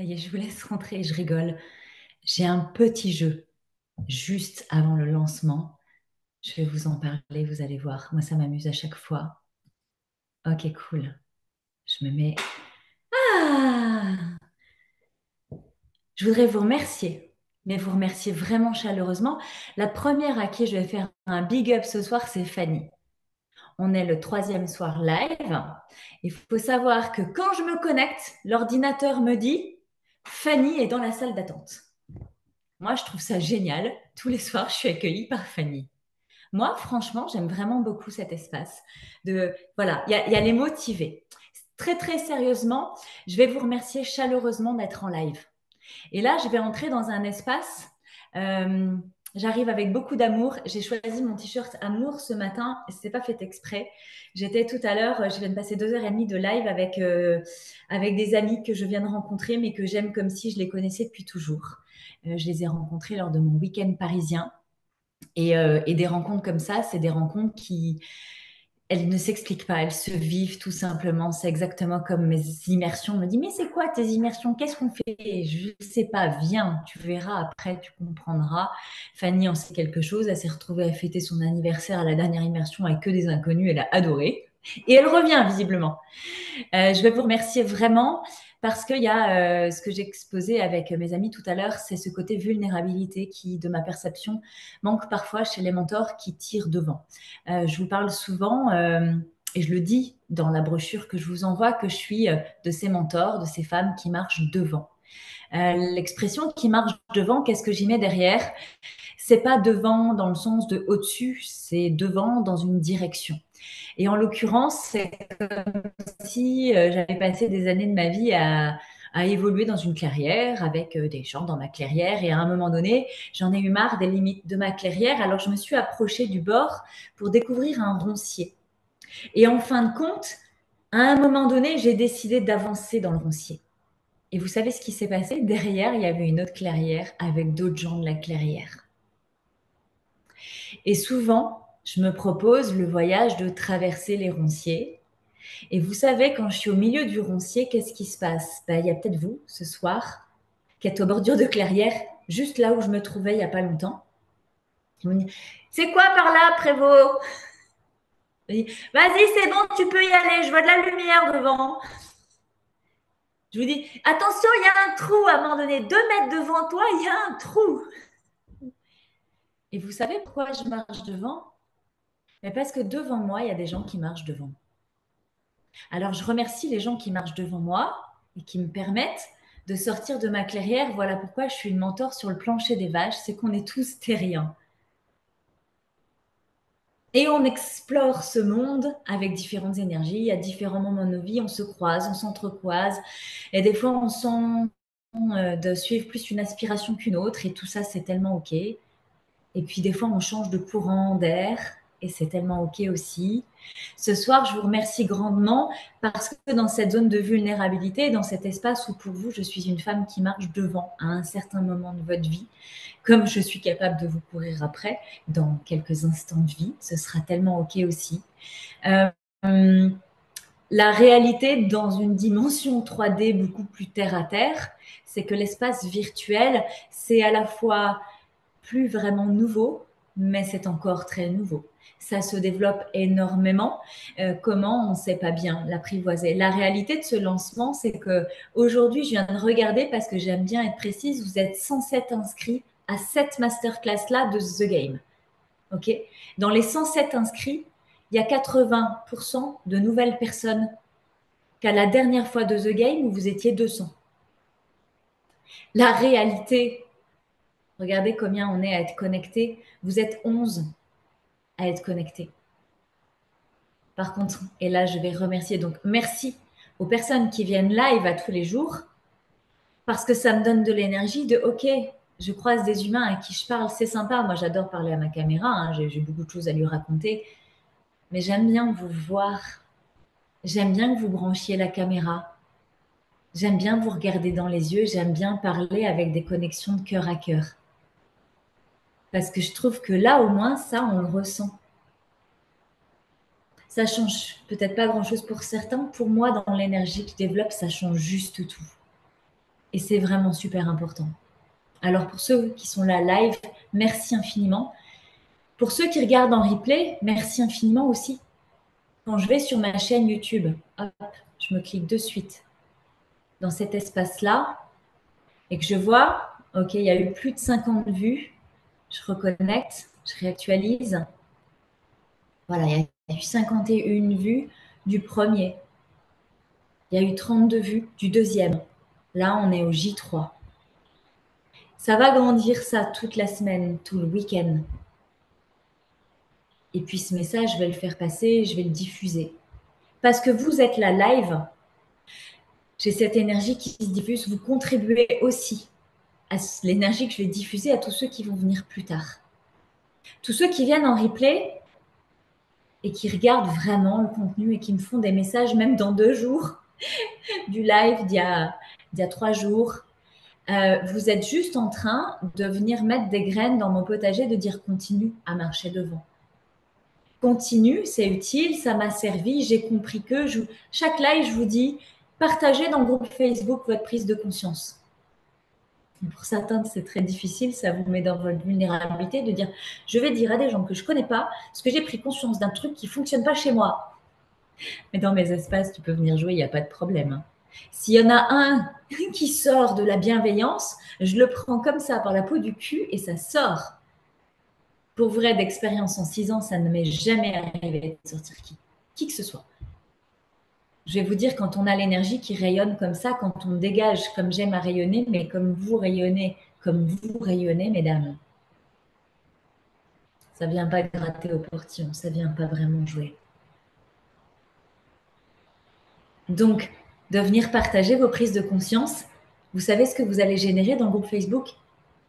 Ça y est, je vous laisse rentrer, je rigole. J'ai un petit jeu juste avant le lancement. Je vais vous en parler, vous allez voir. Moi, ça m'amuse à chaque fois. Ok, cool. Je me mets. Ah! Je voudrais vous remercier, mais vous remercier vraiment chaleureusement. La première à qui je vais faire un big up ce soir, c'est Fanny. On est le troisième soir live. Il faut savoir que quand je me connecte, l'ordinateur me dit Fanny est dans la salle d'attente. Moi, je trouve ça génial. Tous les soirs, je suis accueillie par Fanny. Moi, franchement, j'aime vraiment beaucoup cet espace. Voilà, il y a les motivés. Très, très sérieusement, je vais vous remercier chaleureusement d'être en live. Et là, je vais entrer dans un espace. euh, J'arrive avec beaucoup d'amour. J'ai choisi mon t-shirt amour ce matin. Ce n'est pas fait exprès. J'étais tout à l'heure, je viens de passer 2 heures et demie de live avec des amis que je viens de rencontrer, mais que j'aime comme si je les connaissais depuis toujours. Je les ai rencontrés lors de mon week-end parisien. Et des rencontres comme ça, c'est des rencontres qui, elles ne s'expliquent pas, elles se vivent tout simplement. C'est exactement comme mes immersions. On me dit, mais c'est quoi tes immersions? Qu'est-ce qu'on fait? Je ne sais pas, viens, tu verras après, tu comprendras. Fanny en sait quelque chose. Elle s'est retrouvée à fêter son anniversaire à la dernière immersion avec que des inconnus. Elle a adoré. Et elle revient visiblement. Je vais vous remercier vraiment parce qu'il y a ce que j'ai exposé avec mes amis tout à l'heure, c'est ce côté vulnérabilité qui, de ma perception, manque parfois chez les mentors qui tirent devant. Je vous parle souvent, et je le dis dans la brochure que je vous envoie, que je suis de ces mentors, de ces femmes qui marchent devant. L'expression qui marche devant, qu'est-ce que j'y mets derrière? C'est pas devant dans le sens de au-dessus, c'est devant dans une direction. Et en l'occurrence, c'est si j'avais passé des années de ma vie à évoluer dans une clairière avec des gens dans ma clairière et à un moment donné, j'en ai eu marre des limites de ma clairière, alors je me suis approchée du bord pour découvrir un roncier. Et en fin de compte, à un moment donné, j'ai décidé d'avancer dans le roncier. Et vous savez ce qui s'est passé? Derrière, il y avait une autre clairière avec d'autres gens de la clairière. Et souvent, je me propose le voyage de traverser les ronciers. Et vous savez, quand je suis au milieu du roncier, qu'est-ce qui se passe? Ben, il y a peut-être vous, ce soir, qui êtes aux bordures de clairière, juste là où je me trouvais il n'y a pas longtemps. Vous me dites, c'est quoi par là, Prévost? Je dis, vas-y, c'est bon, tu peux y aller, je vois de la lumière devant. Je vous dis, attention, il y a un trou à un moment donné, 2 mètres devant toi, il y a un trou. Et vous savez pourquoi je marche devant? Mais parce que devant moi, il y a des gens qui marchent devant. Alors, je remercie les gens qui marchent devant moi et qui me permettent de sortir de ma clairière. Voilà pourquoi je suis une mentor sur le plancher des vaches, c'est qu'on est tous terriens. Et on explore ce monde avec différentes énergies. À différents moments de nos vies, on se croise, on s'entrecroise. Et des fois, on sent de suivre plus une aspiration qu'une autre. Et tout ça, c'est tellement OK. Et puis des fois, on change de courant d'air et c'est tellement OK aussi. Ce soir, je vous remercie grandement parce que dans cette zone de vulnérabilité, dans cet espace où pour vous, je suis une femme qui marche devant à un certain moment de votre vie, comme je suis capable de vous courir après dans quelques instants de vie, ce sera tellement OK aussi. Euh, la réalité dans une dimension 3D beaucoup plus terre à terre, c'est que l'espace virtuel, c'est à la fois plus vraiment nouveau, mais c'est encore très nouveau. Ça se développe énormément. Comment on ne sait pas bien l'apprivoiser. La réalité de ce lancement, c'est que aujourd'hui, je viens de regarder parce que j'aime bien être précise. Vous êtes 107 inscrits à cette masterclass là de The Game. Ok. Dans les 107 inscrits, il y a 80% de nouvelles personnes qu'à la dernière fois de The Game où vous étiez 200. La réalité, regardez combien on est à être connecté. Vous êtes 11 à être connecté. Par contre, et là, je vais remercier, donc merci aux personnes qui viennent live à tous les jours, parce que ça me donne de l'énergie de, OK, je croise des humains à qui je parle, c'est sympa, moi j'adore parler à ma caméra, hein, j'ai beaucoup de choses à lui raconter, mais j'aime bien vous voir, j'aime bien que vous branchiez la caméra, j'aime bien vous regarder dans les yeux, j'aime bien parler avec des connexions de cœur à cœur. Parce que je trouve que là, au moins, ça, on le ressent. Ça change peut-être pas grand-chose pour certains. Pour moi, dans l'énergie qui développe, ça change juste tout. Et c'est vraiment super important. Alors pour ceux qui sont là live, merci infiniment. Pour ceux qui regardent en replay, merci infiniment aussi. Quand je vais sur ma chaîne YouTube, hop, je me clique de suite dans cet espace-là et que je vois, ok, il y a eu plus de 50 vues, je reconnecte, je réactualise. Voilà, il y a eu 51 vues du premier. Il y a eu 32 vues du deuxième. Là, on est au J3. Ça va grandir ça toute la semaine, tout le week-end. Et puis ce message, je vais le faire passer, je vais le diffuser. Parce que vous êtes là live, j'ai cette énergie qui se diffuse, vous contribuez aussi à l'énergie que je vais diffuser à tous ceux qui vont venir plus tard. Tous ceux qui viennent en replay et qui regardent vraiment le contenu et qui me font des messages même dans 2 jours du live d'il y a 3 jours. Vous êtes juste en train de venir mettre des graines dans mon potager, de dire continue à marcher devant. Continue, c'est utile, ça m'a servi, j'ai compris que chaque live, je vous dis, partagez dans le groupe Facebook votre prise de conscience. Pour certains, c'est très difficile, ça vous met dans votre vulnérabilité de dire, je vais dire à des gens que je ne connais pas, parce que j'ai pris conscience d'un truc qui ne fonctionne pas chez moi. Mais dans mes espaces, tu peux venir jouer, il n'y a pas de problème. S'il y en a un qui sort de la bienveillance, je le prends comme ça par la peau du cul et ça sort. Pour vrai, d'expérience en 6 ans, ça ne m'est jamais arrivé de sortir qui que ce soit. Je vais vous dire, quand on a l'énergie qui rayonne comme ça, quand on dégage comme j'aime à rayonner, mais comme vous rayonnez, mesdames, ça ne vient pas gratter au portillon, ça ne vient pas vraiment jouer. Donc, de venir partager vos prises de conscience, vous savez ce que vous allez générer dans le groupe Facebook?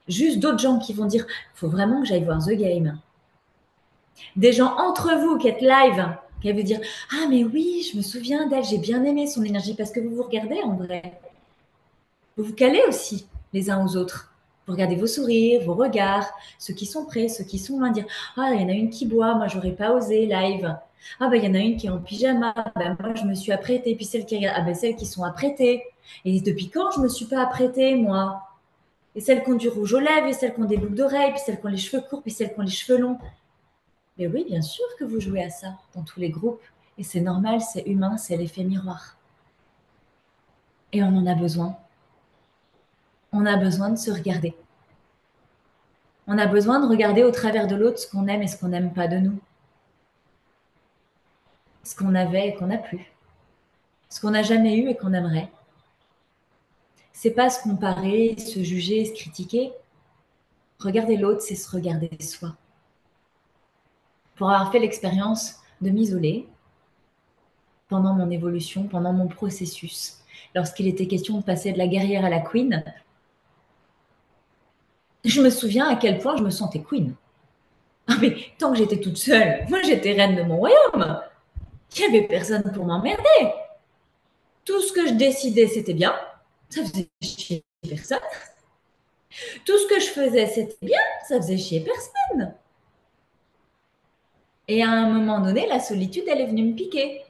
Juste d'autres gens qui vont dire, il faut vraiment que j'aille voir The Game. Des gens entre vous qui êtes live, qui vont dire, ah mais oui, je me souviens d'elle, j'ai bien aimé son énergie, parce que vous vous regardez en vrai. Vous vous calez aussi les uns aux autres. Vous regardez vos sourires, vos regards, ceux qui sont prêts, ceux qui sont loin, dire, ah, il y en a une qui boit, moi j'aurais pas osé live. Ah ben il y en a une qui est en pyjama, ben moi je me suis apprêtée, puis celles qui regardent, ah ben celles qui sont apprêtées. Et depuis quand je me suis pas apprêtée, moi? Et celles qui ont du rouge aux lèvres, et celles qui ont des boucles d'oreilles, puis celles qui ont les cheveux courts, puis celles qui ont les cheveux longs. Mais oui, bien sûr que vous jouez à ça dans tous les groupes. Et c'est normal, c'est humain, c'est l'effet miroir. Et on en a besoin. On a besoin de se regarder. On a besoin de regarder au travers de l'autre ce qu'on aime et ce qu'on n'aime pas de nous. Ce qu'on avait et qu'on n'a plus. Ce qu'on n'a jamais eu et qu'on aimerait. C'est pas se comparer, se juger, se critiquer. Regarder l'autre, c'est se regarder soi. Pour avoir fait l'expérience de m'isoler pendant mon évolution, pendant mon processus, lorsqu'il était question de passer de la guerrière à la queen, je me souviens à quel point je me sentais queen. Ah mais tant que j'étais toute seule, moi j'étais reine de mon royaume. Il n'y avait personne pour m'emmerder. Tout ce que je décidais, c'était bien. Ça faisait chier personne. Tout ce que je faisais, c'était bien. Ça faisait chier personne. Et à un moment donné, la solitude, elle est venue me piquer.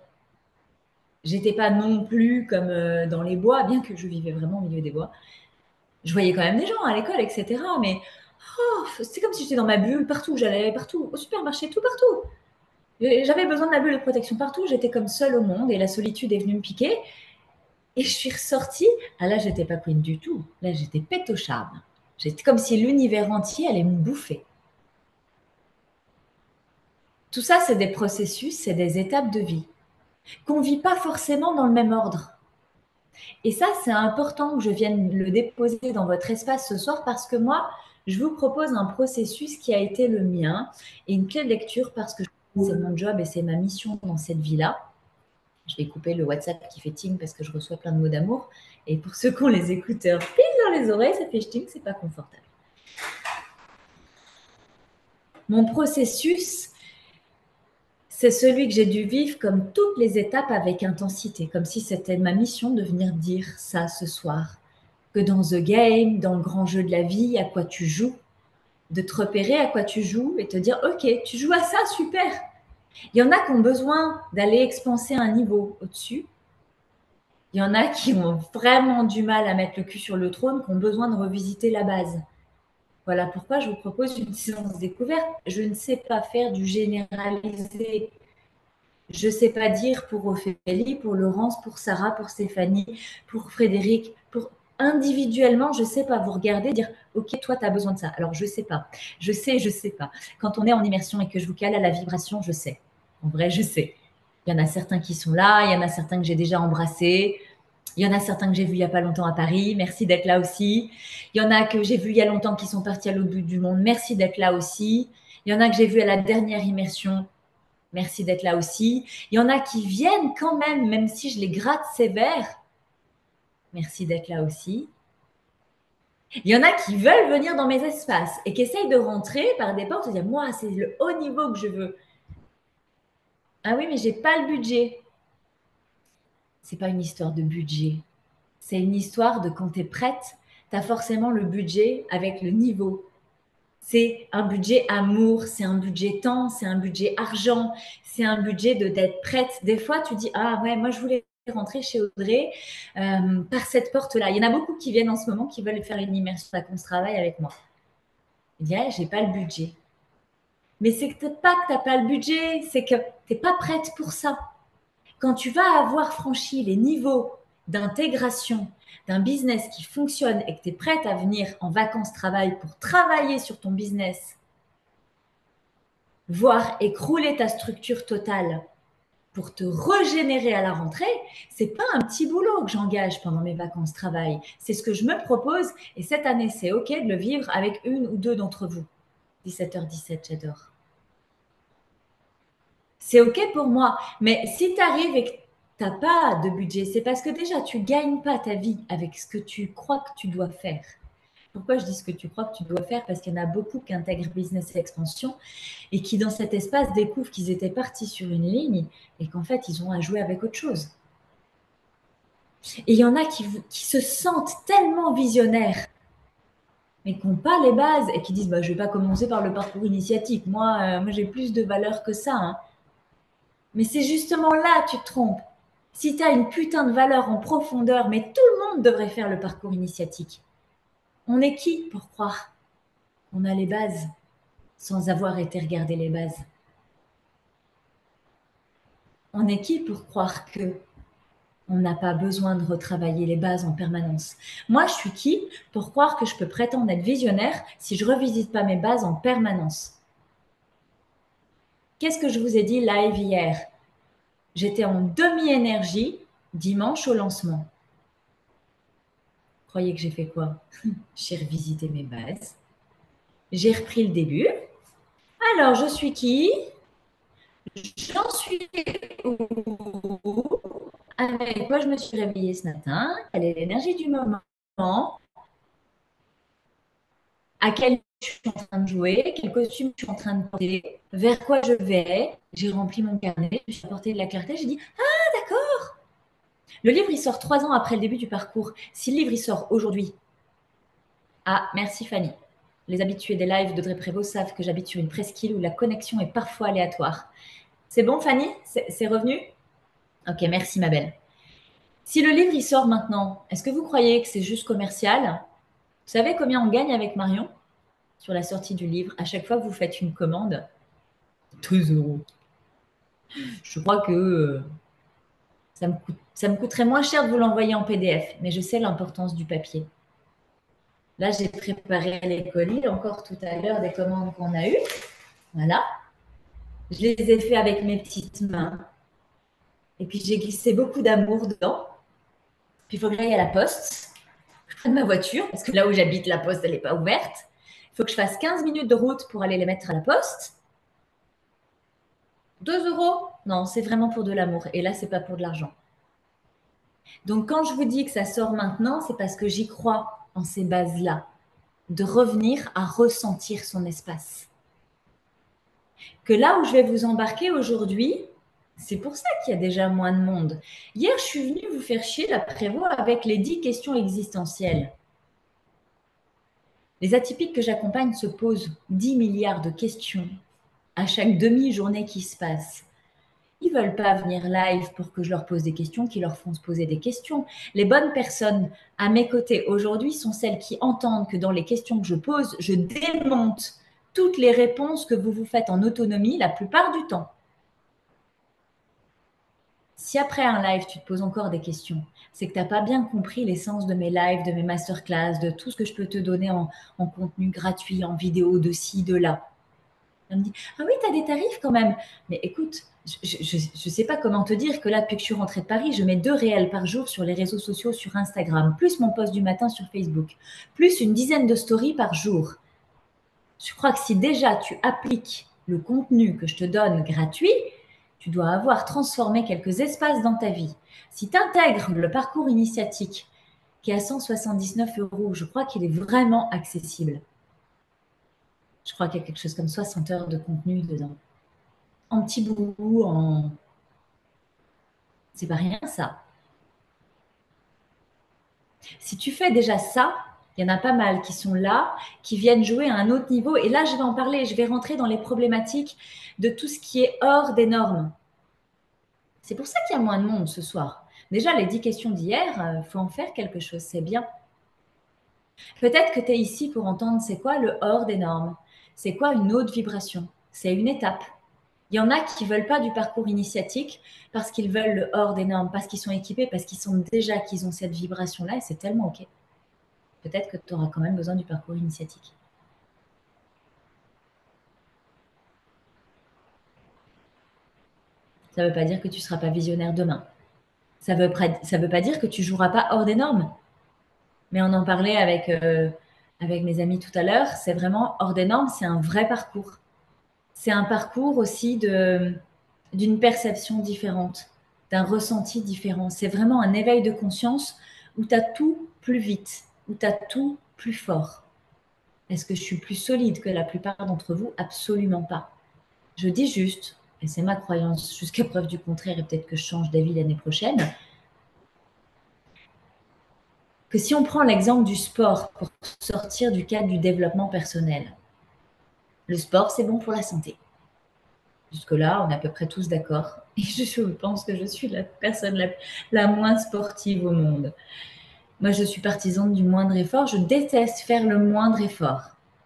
J'étais pas non plus comme dans les bois, bien que je vivais vraiment au milieu des bois. Je voyais quand même des gens à l'école, etc. Mais c'est comme si j'étais dans ma bulle partout. J'allais partout, au supermarché, tout partout. J'avais besoin de la bulle de protection partout. J'étais comme seule au monde et la solitude est venue me piquer. Et je suis ressortie. Ah là, j'étais pas queen du tout. Là, j'étais pète au charme. J'étais comme si l'univers entier allait me bouffer. Tout ça, c'est des processus, c'est des étapes de vie qu'on ne vit pas forcément dans le même ordre. Et ça, c'est important que je vienne le déposer dans votre espace ce soir parce que moi, je vous propose un processus qui a été le mien et une clé de lecture parce que c'est mon job et c'est ma mission dans cette vie-là. Je vais couper le WhatsApp qui fait ting parce que je reçois plein de mots d'amour. Et pour ceux qui ont les écouteurs pile dans les oreilles, ça fait ting, c'est pas confortable. Mon processus, c'est celui que j'ai dû vivre comme toutes les étapes avec intensité, comme si c'était ma mission de venir dire ça ce soir. Que dans The Game, dans le grand jeu de la vie, à quoi tu joues, de te repérer à quoi tu joues et te dire ok, tu joues à ça, super. Il y en a qui ont besoin d'aller expanser un niveau au-dessus. Il y en a qui ont vraiment du mal à mettre le cul sur le trône, qui ont besoin de revisiter la base. Voilà pourquoi je vous propose une séance découverte. Je ne sais pas faire du généralisé. Je ne sais pas dire pour Ophélie, pour Laurence, pour Sarah, pour Stéphanie, pour Frédéric, pour individuellement, je ne sais pas vous regarder, dire ok, toi, tu as besoin de ça. Alors, je ne sais pas. Je sais pas. Quand on est en immersion et que je vous cale à la vibration, je sais. En vrai, je sais. Il y en a certains qui sont là, il y en a certains que j'ai déjà embrassés, il y en a certains que j'ai vus il n'y a pas longtemps à Paris. Merci d'être là aussi. Il y en a que j'ai vus il y a longtemps qui sont partis à l'autre bout du monde. Merci d'être là aussi. Il y en a que j'ai vus à la dernière immersion. Merci d'être là aussi. Il y en a qui viennent quand même, même si je les gratte sévère. Merci d'être là aussi. Il y en a qui veulent venir dans mes espaces et qui essayent de rentrer par des portes et dire moi, c'est le haut niveau que je veux. Ah oui, mais j'ai pas le budget. C'est pas une histoire de budget. C'est une histoire de quand tu es prête, tu as forcément le budget avec le niveau. C'est un budget amour, c'est un budget temps, c'est un budget argent, c'est un budget d'être prête. Des fois, tu dis, ah ouais, moi je voulais rentrer chez Audrey par cette porte-là. Il y en a beaucoup qui viennent en ce moment qui veulent faire une immersion à qu'on se travaille avec moi. Ils disent, j'ai pas le budget. Mais c'est pas que tu n'as pas le budget, c'est que tu n'es pas prête pour ça. Quand tu vas avoir franchi les niveaux d'intégration d'un business qui fonctionne et que tu es prête à venir en vacances-travail pour travailler sur ton business, voire écrouler ta structure totale pour te régénérer à la rentrée, c'est pas un petit boulot que j'engage pendant mes vacances-travail. C'est ce que je me propose et cette année, c'est OK de le vivre avec une ou deux d'entre vous. 17h17, j'adore. C'est OK pour moi. Mais si tu arrives et que tu n'as pas de budget, c'est parce que déjà, tu ne gagnes pas ta vie avec ce que tu crois que tu dois faire. Pourquoi je dis ce que tu crois que tu dois faire? Parce qu'il y en a beaucoup qui intègrent business et expansion et qui, dans cet espace, découvrent qu'ils étaient partis sur une ligne et qu'en fait, ils ont à jouer avec autre chose. Et il y en a qui se sentent tellement visionnaires mais qui n'ont pas les bases et qui disent bah, je ne vais pas commencer par le parcours initiatique. Moi j'ai plus de valeur que ça. Hein. Mais c'est justement là que tu te trompes. Si tu as une putain de valeur en profondeur, mais tout le monde devrait faire le parcours initiatique. On est qui pour croire qu'on a les bases sans avoir été regarder les bases? On est qui pour croire que on n'a pas besoin de retravailler les bases en permanence? Moi, je suis qui pour croire que je peux prétendre être visionnaire si je revisite pas mes bases en permanence? Qu'est-ce que je vous ai dit live hier? J'étais en demi-énergie dimanche au lancement. Croyez que j'ai fait quoi? J'ai revisité mes bases. J'ai repris le début. Alors, je suis qui? J'en suis où? Avec quoi je me suis réveillée ce matin? Quelle est l'énergie du moment? À quel je suis en train de jouer? Quel costume je suis en train de porter? Vers quoi je vais? J'ai rempli mon carnet, je suis apporté de la clarté. J'ai dit ah d'accord. Le livre il sort 3 ans après le début du parcours. Si le livre il sort aujourd'hui, ah merci Fanny. Les habitués des lives d'Audrey Prévost savent que j'habite sur une presqu'île où la connexion est parfois aléatoire. C'est bon Fanny? C'est revenu? Ok, merci ma belle. Si le livre il sort maintenant, est-ce que vous croyez que c'est juste commercial? Vous savez combien on gagne avec Marion sur la sortie du livre? À chaque fois que vous faites une commande, 2 euros. Je crois que ça me coûterait moins cher de vous l'envoyer en PDF, mais je sais l'importance du papier. Là, j'ai préparé les colis, encore tout à l'heure, des commandes qu'on a eues. Voilà. Je les ai fait avec mes petites mains. Et puis, j'ai glissé beaucoup d'amour dedans. Puis, il faut que j'aille à la poste. Je prenne ma voiture, parce que là où j'habite, la poste, elle n'est pas ouverte. Il faut que je fasse 15 minutes de route pour aller les mettre à la poste. 2 euros? Non, c'est vraiment pour de l'amour. Et là, c'est pas pour de l'argent. Donc, quand je vous dis que ça sort maintenant, c'est parce que j'y crois en ces bases-là. De revenir à ressentir son espace. Que là où je vais vous embarquer aujourd'hui, c'est pour ça qu'il y a déjà moins de monde. Hier, je suis venue vous faire chier la Prévost avec les 10 questions existentielles. Les atypiques que j'accompagne se posent 10 milliards de questions à chaque demi-journée qui se passe. ils veulent pas venir live pour que je leur pose des questions, qui leur font se poser des questions. Les bonnes personnes à mes côtés aujourd'hui sont celles qui entendent que dans les questions que je pose, je démonte toutes les réponses que vous vous faites en autonomie la plupart du temps. Si après un live, tu te poses encore des questions, c'est que tu n'as pas bien compris l'essence de mes lives, de mes masterclass, de tout ce que je peux te donner en contenu gratuit, en vidéo, de ci, de là. Elle me dit, ah oui, tu as des tarifs quand même. Mais écoute, je ne sais pas comment te dire que là, depuis que je suis rentrée de Paris, je mets 2 réels par jour sur les réseaux sociaux, sur Instagram, plus mon post du matin sur Facebook, plus une dizaine de stories par jour. Je crois que si déjà tu appliques le contenu que je te donne gratuit, tu dois avoir transformé quelques espaces dans ta vie. Si tu intègres le parcours initiatique qui est à 179 euros, je crois qu'il est vraiment accessible. Je crois qu'il y a quelque chose comme 60 heures de contenu dedans. En petit bout, en... C'est pas rien ça. Si tu fais déjà ça, il y en a pas mal qui sont là, qui viennent jouer à un autre niveau. Et là, je vais en parler, je vais rentrer dans les problématiques de tout ce qui est hors des normes. C'est pour ça qu'il y a moins de monde ce soir. Déjà, les 10 questions d'hier, il faut en faire quelque chose, c'est bien. Peut-être que tu es ici pour entendre c'est quoi le hors des normes, c'est quoi une haute vibration, c'est une étape. Il y en a qui ne veulent pas du parcours initiatique parce qu'ils veulent le hors des normes, parce qu'ils sont équipés, parce qu'ils sentent déjà qu'ils ont cette vibration-là et c'est tellement OK. Peut-être que tu auras quand même besoin du parcours initiatique. Ça ne veut pas dire que tu ne seras pas visionnaire demain. Ça ne veut pas dire que tu ne joueras pas hors des normes. Mais on en parlait avec mes amis tout à l'heure, c'est vraiment hors des normes, c'est un vrai parcours. C'est un parcours aussi d'une perception différente, d'un ressenti différent. C'est vraiment un éveil de conscience où tu as tout plus vite, où tu as tout plus fort. Est-ce que je suis plus solide que la plupart d'entre vous? Absolument pas. Je dis juste, et c'est ma croyance jusqu'à preuve du contraire, et peut-être que je change d'avis l'année prochaine, que si on prend l'exemple du sport pour sortir du cadre du développement personnel, le sport, c'est bon pour la santé. Jusque-là, on est à peu près tous d'accord. Et je pense que je suis la personne la moins sportive au monde. Moi, je suis partisane du moindre effort. Je déteste faire le moindre effort.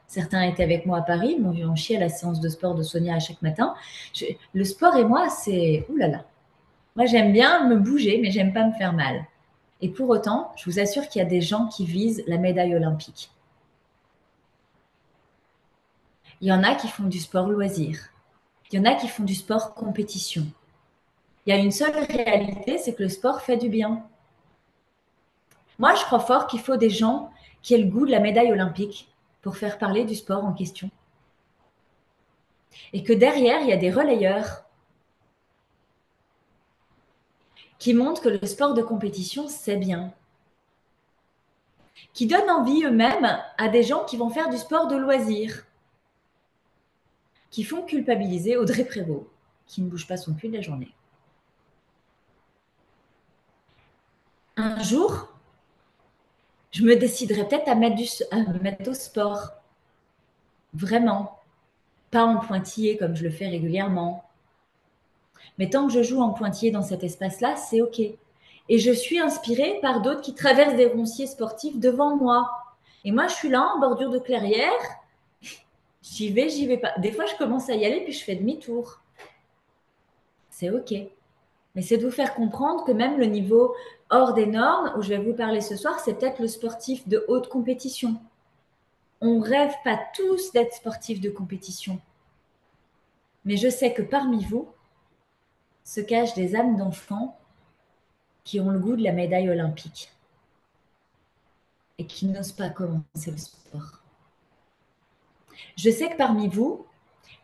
Certains étaient avec moi à Paris, m'ont vu en chier à la séance de sport de Sonia à chaque matin. Le sport et moi, c'est... Ouh là là. Moi, j'aime bien me bouger, mais j'aime pas me faire mal. Et pour autant, je vous assure qu'il y a des gens qui visent la médaille olympique. Il y en a qui font du sport loisir. Il y en a qui font du sport compétition. Il y a une seule réalité, c'est que le sport fait du bien. Moi, je crois fort qu'il faut des gens qui aient le goût de la médaille olympique pour faire parler du sport en question. Et que derrière, il y a des relayeurs qui montrent que le sport de compétition, c'est bien. Qui donnent envie eux-mêmes à des gens qui vont faire du sport de loisir. Qui font culpabiliser Audrey Prévost, qui ne bouge pas son cul de la journée. Un jour, je me déciderai peut-être à me mettre au sport. Vraiment. Pas en pointillé comme je le fais régulièrement. Mais tant que je joue en pointillé dans cet espace-là, c'est OK. Et je suis inspirée par d'autres qui traversent des ronciers sportifs devant moi. Et moi, je suis là en bordure de clairière. J'y vais pas. Des fois, je commence à y aller, puis je fais demi-tour. C'est OK. Mais c'est de vous faire comprendre que même le niveau hors des normes, où je vais vous parler ce soir, c'est peut-être le sportif de haute compétition. On ne rêve pas tous d'être sportifs de compétition. Mais je sais que parmi vous se cachent des âmes d'enfants qui ont le goût de la médaille olympique et qui n'osent pas commencer le sport. Je sais que parmi vous,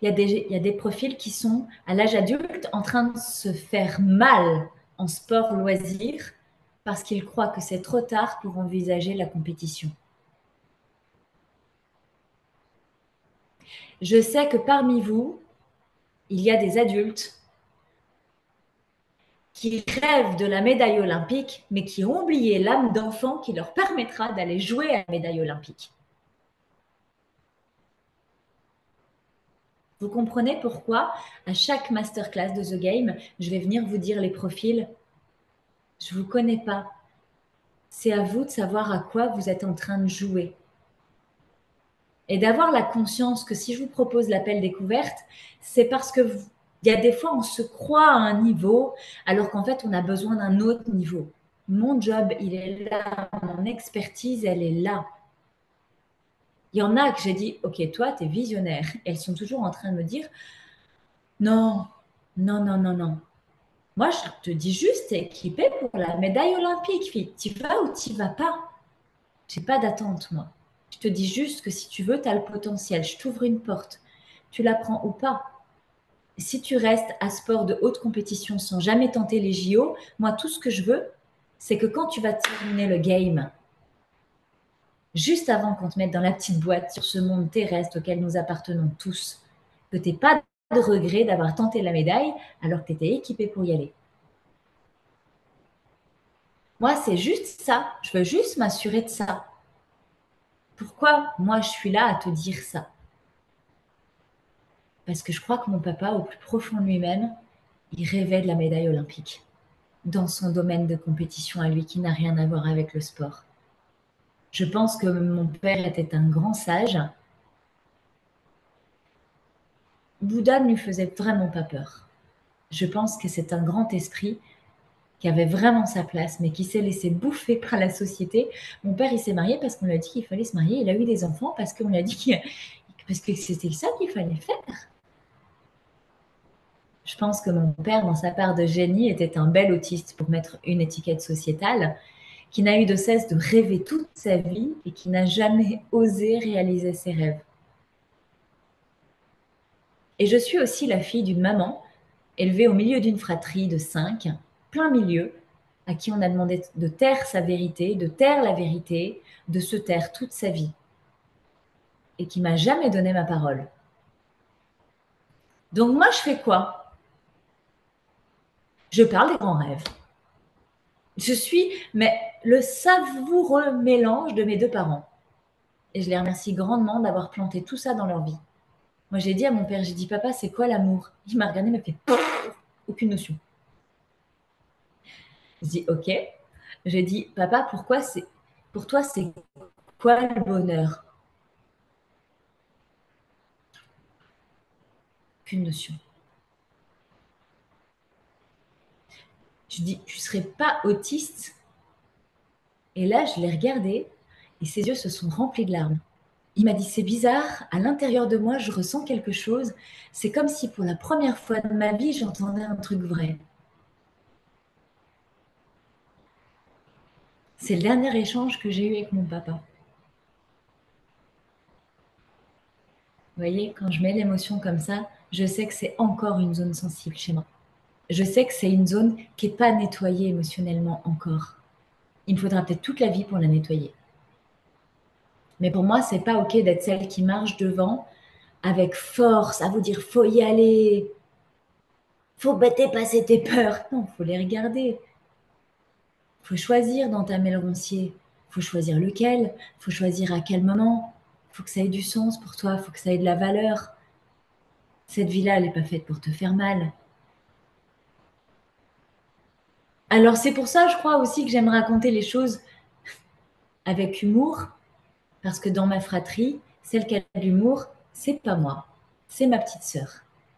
il y a des profils qui sont à l'âge adulte en train de se faire mal en sport loisir parce qu'ils croient que c'est trop tard pour envisager la compétition. Je sais que parmi vous, il y a des adultes qui rêvent de la médaille olympique, mais qui ont oublié l'âme d'enfant qui leur permettra d'aller jouer à la médaille olympique. Vous comprenez pourquoi à chaque masterclass de The Game, je vais venir vous dire les profils. Je ne vous connais pas. C'est à vous de savoir à quoi vous êtes en train de jouer. Et d'avoir la conscience que si je vous propose l'appel découverte, c'est parce que il y a des fois on se croit à un niveau alors qu'en fait on a besoin d'un autre niveau. Mon job, il est là, mon expertise, elle est là. Il y en a que j'ai dit, ok, toi, tu es visionnaire. Elles sont toujours en train de me dire, non, non, non, non, non. Moi, je te dis juste, tu es équipée pour la médaille olympique, fille. Tu vas ou tu vas pas. J'ai pas d'attente, moi. Je te dis juste que si tu veux, tu as le potentiel. Je t'ouvre une porte. Tu la prends ou pas. Si tu restes à sport de haute compétition sans jamais tenter les JO, moi, tout ce que je veux, c'est que quand tu vas terminer le game, juste avant qu'on te mette dans la petite boîte sur ce monde terrestre auquel nous appartenons tous, que tu n'aies pas de regret d'avoir tenté la médaille alors que tu étais équipé pour y aller. Moi, c'est juste ça. Je veux juste m'assurer de ça. Pourquoi moi, je suis là à te dire ça? Parce que je crois que mon papa, au plus profond de lui-même, il rêvait de la médaille olympique dans son domaine de compétition à lui qui n'a rien à voir avec le sport. Je pense que mon père était un grand sage. Bouddha ne lui faisait vraiment pas peur. Je pense que c'est un grand esprit qui avait vraiment sa place, mais qui s'est laissé bouffer par la société. Mon père, il s'est marié parce qu'on lui a dit qu'il fallait se marier. Il a eu des enfants parce qu'on lui a dit parce que c'était ça qu'il fallait faire. Je pense que mon père, dans sa part de génie, était un bel autiste pour mettre une étiquette sociétale, qui n'a eu de cesse de rêver toute sa vie et qui n'a jamais osé réaliser ses rêves. Et je suis aussi la fille d'une maman élevée au milieu d'une fratrie de 5, plein milieu, à qui on a demandé de taire sa vérité, de taire la vérité, de se taire toute sa vie, et qui m'a jamais donné ma parole. Donc moi, je fais quoi? Je parle des grands rêves. Je suis mais le savoureux mélange de mes deux parents. Et je les remercie grandement d'avoir planté tout ça dans leur vie. Moi, j'ai dit à mon père, j'ai dit, papa, c'est quoi l'amour? Il m'a regardé, il m'a fait, aucune notion. Je dis, ok. J'ai dit, papa, pour toi, c'est quoi le bonheur? Aucune notion. Je dis, tu serais pas autiste? Et là, je l'ai regardé et ses yeux se sont remplis de larmes. Il m'a dit, c'est bizarre, à l'intérieur de moi, je ressens quelque chose. C'est comme si pour la première fois de ma vie, j'entendais un truc vrai. C'est le dernier échange que j'ai eu avec mon papa. Vous voyez, quand je mets l'émotion comme ça, je sais que c'est encore une zone sensible chez moi. Je sais que c'est une zone qui n'est pas nettoyée émotionnellement encore. Il me faudra peut-être toute la vie pour la nettoyer. Mais pour moi, c'est pas OK d'être celle qui marche devant avec force, à vous dire faut y aller, faut dépasser tes peurs. Non, faut les regarder. Faut choisir d'entamer le roncier. Faut choisir lequel, faut choisir à quel moment. Faut que ça ait du sens pour toi, faut que ça ait de la valeur. Cette vie-là, elle n'est pas faite pour te faire mal. Alors c'est pour ça, je crois aussi que j'aime raconter les choses avec humour, parce que dans ma fratrie, celle qui a de l'humour, c'est pas moi, c'est ma petite sœur.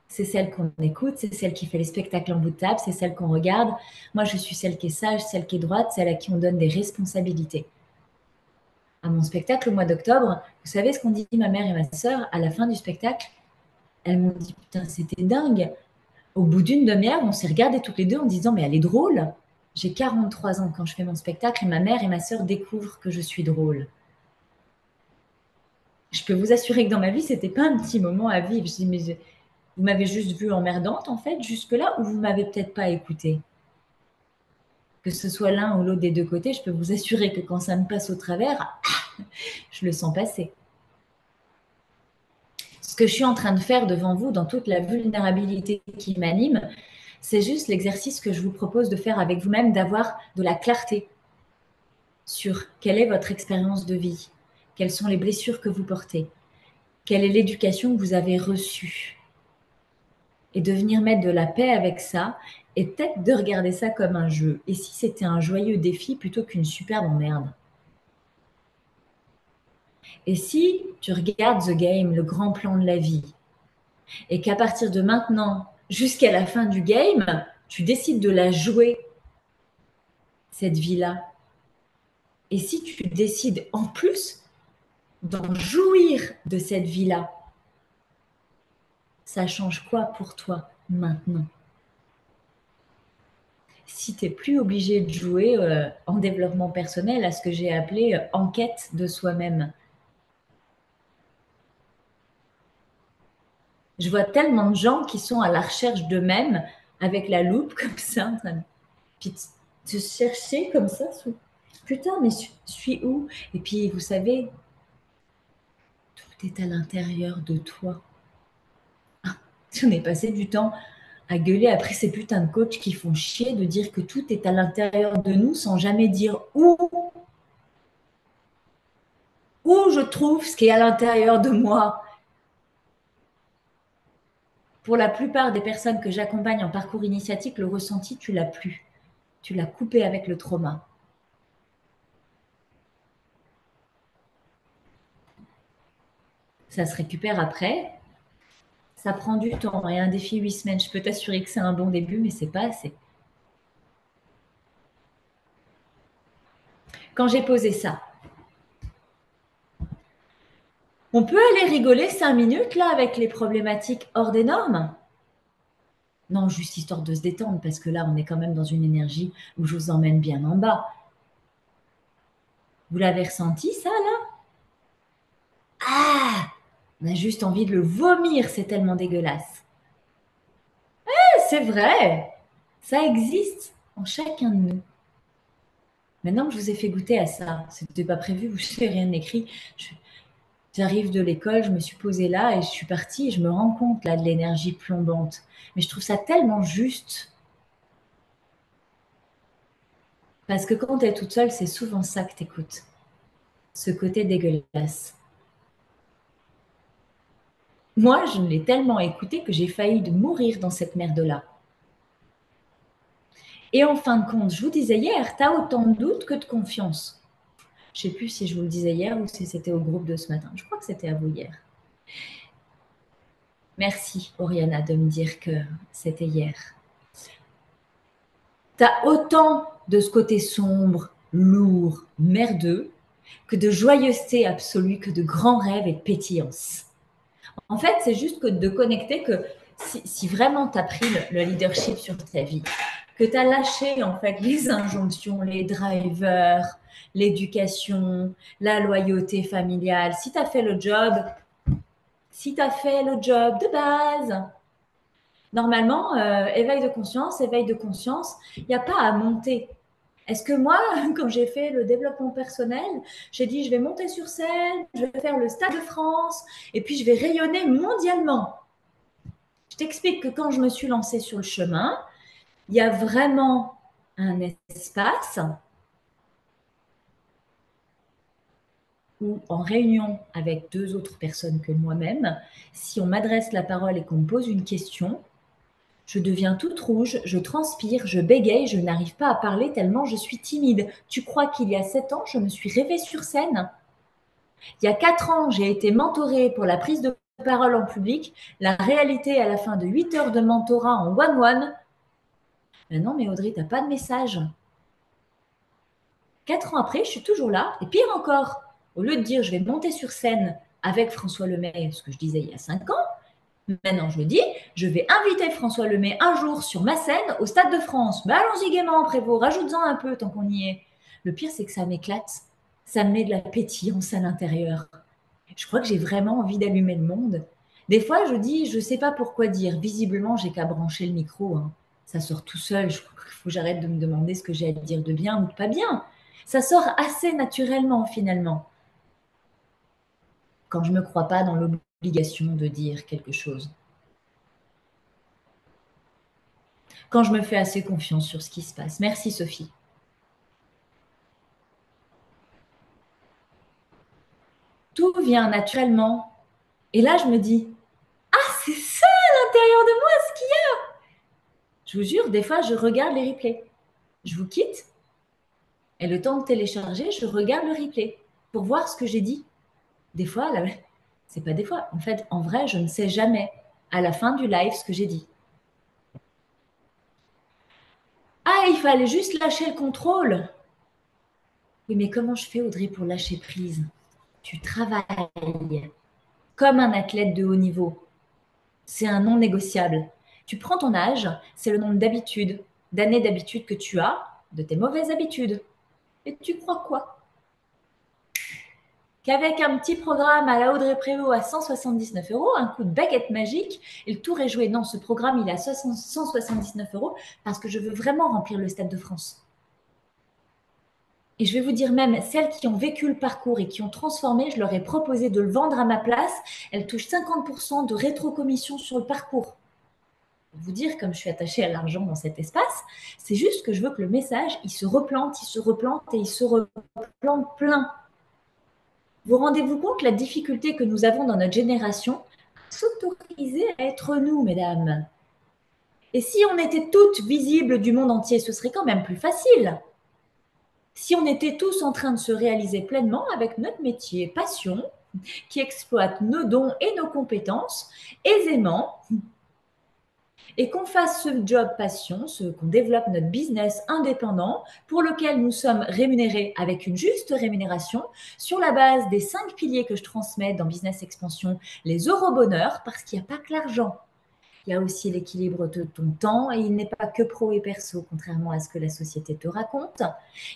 C'est celle qu'on écoute, c'est celle qui fait les spectacles en bout de table, c'est celle qu'on regarde. Moi, je suis celle qui est sage, celle qui est droite, celle à qui on donne des responsabilités. À mon spectacle au mois d'octobre, vous savez ce qu'ont dit ma mère et ma sœur à la fin du spectacle? Elles m'ont dit, putain, c'était dingue. Au bout d'une demi-heure, on s'est regardées toutes les deux en disant, mais elle est drôle. J'ai 43 ans quand je fais mon spectacle et ma mère et ma sœur découvrent que je suis drôle. Je peux vous assurer que dans ma vie, c'était pas un petit moment à vivre. Je dis, mais vous m'avez juste vue emmerdante, en fait, jusque-là, ou vous m'avez peut-être pas écouté. Que ce soit l'un ou l'autre des deux côtés, je peux vous assurer que quand ça me passe au travers, je le sens passer. Ce que je suis en train de faire devant vous, dans toute la vulnérabilité qui m'anime, c'est juste l'exercice que je vous propose de faire avec vous-même, d'avoir de la clarté sur quelle est votre expérience de vie, quelles sont les blessures que vous portez, quelle est l'éducation que vous avez reçue, et de venir mettre de la paix avec ça et peut-être de regarder ça comme un jeu. Et si c'était un joyeux défi plutôt qu'une superbe emmerde? Et si tu regardes The Game, le grand plan de la vie, et qu'à partir de maintenant, jusqu'à la fin du game, tu décides de la jouer, cette vie-là, et si tu décides en plus d'en jouir de cette vie-là, ça change quoi pour toi maintenant? Si tu n'es plus obligé de jouer en développement personnel à ce que j'ai appelé enquête de soi-même. Je vois tellement de gens qui sont à la recherche d'eux-mêmes avec la loupe comme ça, en train de puis te chercher comme ça. Putain, mais je suis où? Et puis, vous savez, tout est à l'intérieur de toi. On est passé du temps à gueuler après ces putains de coachs qui font chier de dire que tout est à l'intérieur de nous sans jamais dire où je trouve ce qui est à l'intérieur de moi. Pour la plupart des personnes que j'accompagne en parcours initiatique, le ressenti, tu l'as plus. Tu l'as coupé avec le trauma. Ça se récupère après. Ça prend du temps. Et un défi 8 semaines, je peux t'assurer que c'est un bon début, mais c'est pas assez. Quand j'ai posé ça, on peut aller rigoler 5 minutes là avec les problématiques hors des normes? Non, juste histoire de se détendre, parce que là, on est quand même dans une énergie où je vous emmène bien en bas. Vous l'avez ressenti, ça, là? Ah! On a juste envie de le vomir, c'est tellement dégueulasse. C'est vrai, ça existe en chacun de nous. Maintenant que je vous ai fait goûter à ça, c'était pas prévu, vous n'avez rien écrit. J'arrive de l'école, je me suis posée là et je suis partie et je me rends compte là de l'énergie plombante. Mais je trouve ça tellement juste. Parce que quand tu es toute seule, c'est souvent ça que tu écoutes. Ce côté dégueulasse. Moi, je l'ai tellement écouté que j'ai failli de mourir dans cette merde-là. Et en fin de compte, je vous disais hier, tu as autant de doutes que de confiance. Je ne sais plus si je vous le disais hier ou si c'était au groupe de ce matin. Je crois que c'était à vous hier. Merci, Oriana, de me dire que c'était hier. Tu as autant de ce côté sombre, lourd, merdeux, que de joyeuseté absolue, que de grands rêves et de pétillance. En fait, c'est juste que de connecter que si vraiment tu as pris le leadership sur ta vie, que tu as lâché en fait les injonctions, les drivers, l'éducation, la loyauté familiale, si tu as fait le job, de base, normalement, éveil de conscience, il n'y a pas à monter. Est-ce que moi, quand j'ai fait le développement personnel, j'ai dit je vais monter sur scène, je vais faire le Stade de France et puis je vais rayonner mondialement? Je t'explique que quand je me suis lancée sur le chemin, il y a vraiment un espace où, en réunion avec 2 autres personnes que moi-même, si on m'adresse la parole et qu'on me pose une question, je deviens toute rouge, je transpire, je bégaye, je n'arrive pas à parler tellement je suis timide. Tu crois qu'il y a 7 ans, je me suis rêvée sur scène? Il y a 4 ans, j'ai été mentorée pour la prise de parole en public. La réalité, à la fin de 8 heures de mentorat en one-one, ben non, mais Audrey, tu n'as pas de message. 4 ans après, je suis toujours là. Et pire encore, au lieu de dire je vais monter sur scène avec François Lemay, ce que je disais il y a 5 ans, maintenant je dis je vais inviter François Lemay un jour sur ma scène au Stade de France. Mais allons-y gaiement, Prévost, rajoute-en un peu tant qu'on y est. Le pire, c'est que ça m'éclate. Ça me met de la pétillance à l'intérieur. Je crois que j'ai vraiment envie d'allumer le monde. Des fois, je dis, je ne sais pas pourquoi dire. Visiblement, j'ai qu'à brancher le micro, hein. Ça sort tout seul. Il faut que j'arrête de me demander ce que j'ai à dire de bien ou de pas bien. Ça sort assez naturellement, finalement, quand je ne me crois pas dans l'obligation de dire quelque chose. Quand je me fais assez confiance sur ce qui se passe. Merci, Sophie. Tout vient naturellement. Et là, je me dis, ah, c'est ça l'intérieur de moi ce qu'il y a. Je vous jure, des fois, je regarde les replays. Je vous quitte et le temps de télécharger, je regarde le replay pour voir ce que j'ai dit. Des fois, là, c'est pas des fois. En fait, en vrai, je ne sais jamais à la fin du live ce que j'ai dit. Ah, il fallait juste lâcher le contrôle. Oui, mais comment je fais, Audrey, pour lâcher prise? Tu travailles comme un athlète de haut niveau. C'est un non négociable. Tu prends ton âge, c'est le nombre d'habitudes, d'années d'habitude que tu as, de tes mauvaises habitudes. Et tu crois quoi? Qu'avec un petit programme à la Audrey Prévost à 179 euros, un coup de baguette magique, et le tour est joué. Non, ce programme, il est à 179 euros parce que je veux vraiment remplir le Stade de France. Et je vais vous dire même, celles qui ont vécu le parcours et qui ont transformé, je leur ai proposé de le vendre à ma place. Elles touchent 50% de rétrocommission sur le parcours. Pour vous dire, comme je suis attachée à l'argent dans cet espace, c'est juste que je veux que le message, il se replante et il se replante plein. Vous rendez-vous compte la difficulté que nous avons dans notre génération à s'autoriser à être nous, mesdames? Et si on était toutes visibles du monde entier, ce serait quand même plus facile. Si on était tous en train de se réaliser pleinement avec notre métier passion, qui exploite nos dons et nos compétences aisément, et qu'on fasse ce job passion, qu'on développe notre business indépendant pour lequel nous sommes rémunérés avec une juste rémunération sur la base des 5 piliers que je transmets dans Business Expansion, les eurobonheurs, parce qu'il n'y a pas que l'argent. Il y a aussi l'équilibre de ton temps et il n'est pas que pro et perso, contrairement à ce que la société te raconte.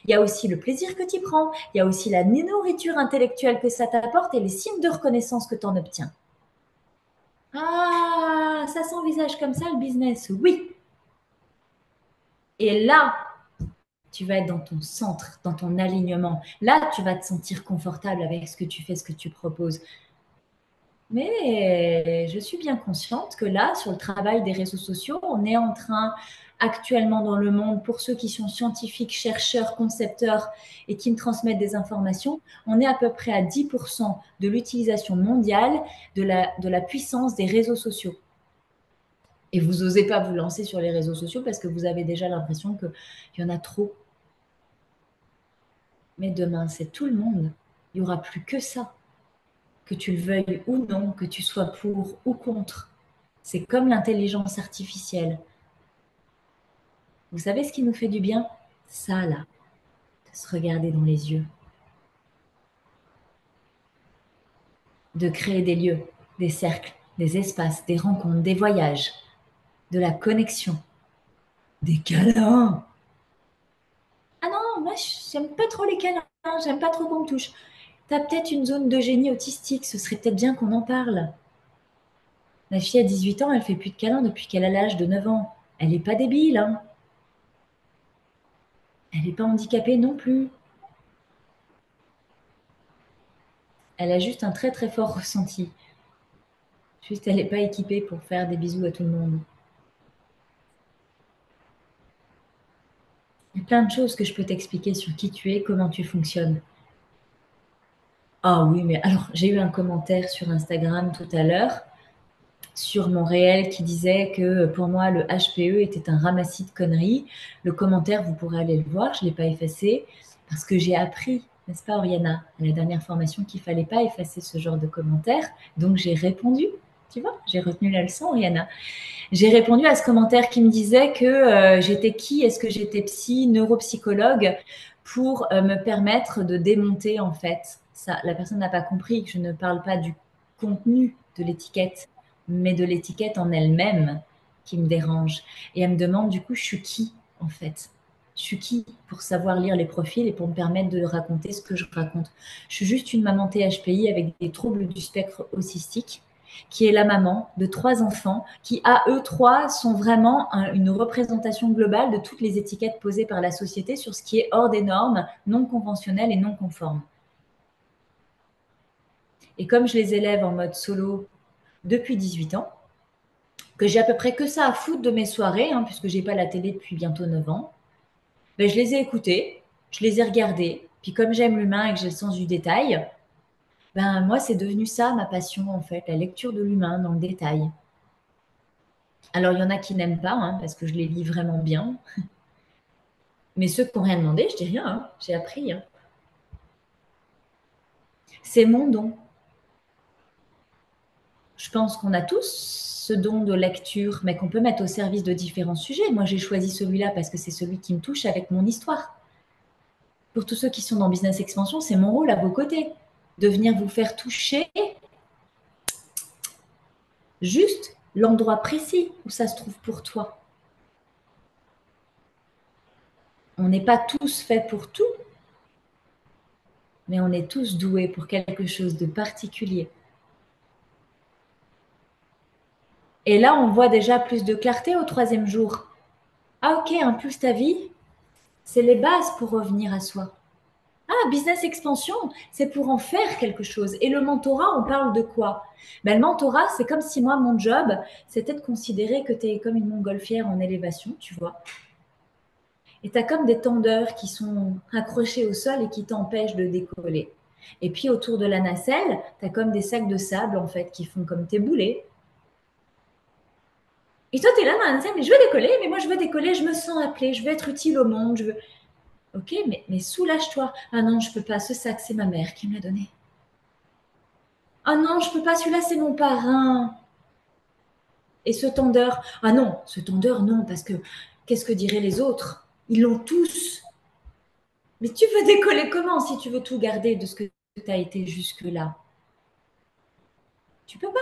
Il y a aussi le plaisir que tu prends, il y a aussi la nourriture intellectuelle que ça t'apporte et les signes de reconnaissance que tu en obtiens. Ah, ça s'envisage comme ça le business, oui. Et là, tu vas être dans ton centre, dans ton alignement. Là, tu vas te sentir confortable avec ce que tu fais, ce que tu proposes. Mais je suis bien consciente que là, sur le travail des réseaux sociaux, on est en train actuellement dans le monde, pour ceux qui sont scientifiques, chercheurs, concepteurs et qui me transmettent des informations, on est à peu près à 10% de l'utilisation mondiale de la puissance des réseaux sociaux. Et vous n'osez pas vous lancer sur les réseaux sociaux parce que vous avez déjà l'impression qu'il y en a trop. Mais demain, c'est tout le monde. Il n'y aura plus que ça. Que tu le veuilles ou non, que tu sois pour ou contre. C'est comme l'intelligence artificielle. Vous savez ce qui nous fait du bien? Ça, là, de se regarder dans les yeux, de créer des lieux, des cercles, des espaces, des rencontres, des voyages, de la connexion, des câlins. Ah non, moi, j'aime pas trop les câlins, j'aime pas trop qu'on me touche. T'as peut-être une zone de génie autistique, ce serait peut-être bien qu'on en parle. Ma fille a 18 ans, elle fait plus de câlins depuis qu'elle a l'âge de 9 ans. Elle n'est pas débile, hein. Elle n'est pas handicapée non plus. Elle a juste un très très fort ressenti. Juste, elle n'est pas équipée pour faire des bisous à tout le monde. Il y a plein de choses que je peux t'expliquer sur qui tu es, comment tu fonctionnes. Ah oui, mais alors, j'ai eu un commentaire sur Instagram tout à l'heure, sur mon réel, qui disait que pour moi, le HPE était un ramassis de conneries. Le commentaire, vous pourrez aller le voir, je ne l'ai pas effacé, parce que j'ai appris, n'est-ce pas, Oriana, à la dernière formation, qu'il ne fallait pas effacer ce genre de commentaires. Donc, j'ai répondu, tu vois, j'ai retenu la leçon, Oriana. J'ai répondu à ce commentaire qui me disait que j'étais qui? Est-ce que j'étais psy, neuropsychologue pour me permettre de démonter en fait ça. La personne n'a pas compris que je ne parle pas du contenu de l'étiquette, mais de l'étiquette en elle-même qui me dérange. Et elle me demande du coup, je suis qui en fait? Je suis qui pour savoir lire les profils et pour me permettre de raconter ce que je raconte? Je suis juste une maman THPI avec des troubles du spectre autistique qui est la maman de 3 enfants, qui à eux trois sont vraiment une représentation globale de toutes les étiquettes posées par la société sur ce qui est hors des normes, non conventionnelles et non conformes. Et comme je les élève en mode solo depuis 18 ans, que j'ai à peu près que ça à foutre de mes soirées, hein, puisque j'ai pas la télé depuis bientôt 9 ans, ben, je les ai écoutés, je les ai regardés, puis comme j'aime l'humain et que j'ai le sens du détail, ben moi c'est devenu ça ma passion en fait, la lecture de l'humain dans le détail. Alors, il y en a qui n'aiment pas, hein, parce que je les lis vraiment bien. Mais ceux qui n'ont rien demandé, je dis rien, hein, j'ai appris. Hein. C'est mon don. Je pense qu'on a tous ce don de lecture, mais qu'on peut mettre au service de différents sujets. Moi, j'ai choisi celui-là parce que c'est celui qui me touche avec mon histoire. Pour tous ceux qui sont dans Business Expansion, c'est mon rôle à vos côtés, de venir vous faire toucher juste l'endroit précis où ça se trouve pour toi. On n'est pas tous faits pour tout, mais on est tous doués pour quelque chose de particulier. Et là, on voit déjà plus de clarté au troisième jour. Ah ok, impulse ta vie, c'est les bases pour revenir à soi. Ah, business expansion, c'est pour en faire quelque chose. Et le mentorat, on parle de quoi? Ben, le mentorat, c'est comme si moi, mon job, c'était de considérer que tu es comme une montgolfière en élévation, tu vois. Et tu as comme des tendeurs qui sont accrochés au sol et qui t'empêchent de décoller. Et puis autour de la nacelle, tu as comme des sacs de sable, en fait, qui font comme tes boulets. Et toi, tu es là dans la nacelle, mais je veux décoller, mais moi, je veux décoller, je me sens appelée, je veux être utile au monde, je veux... Ok, mais soulage-toi. Ah non, je peux pas, ce sac, c'est ma mère qui me l'a donné. Ah non, je peux pas, celui-là, c'est mon parrain. Et ce tendeur, ah non, ce tendeur, non, parce que qu'est-ce que diraient les autres? Ils l'ont tous. Mais tu veux décoller comment si tu veux tout garder de ce que tu as été jusque-là? Tu peux pas.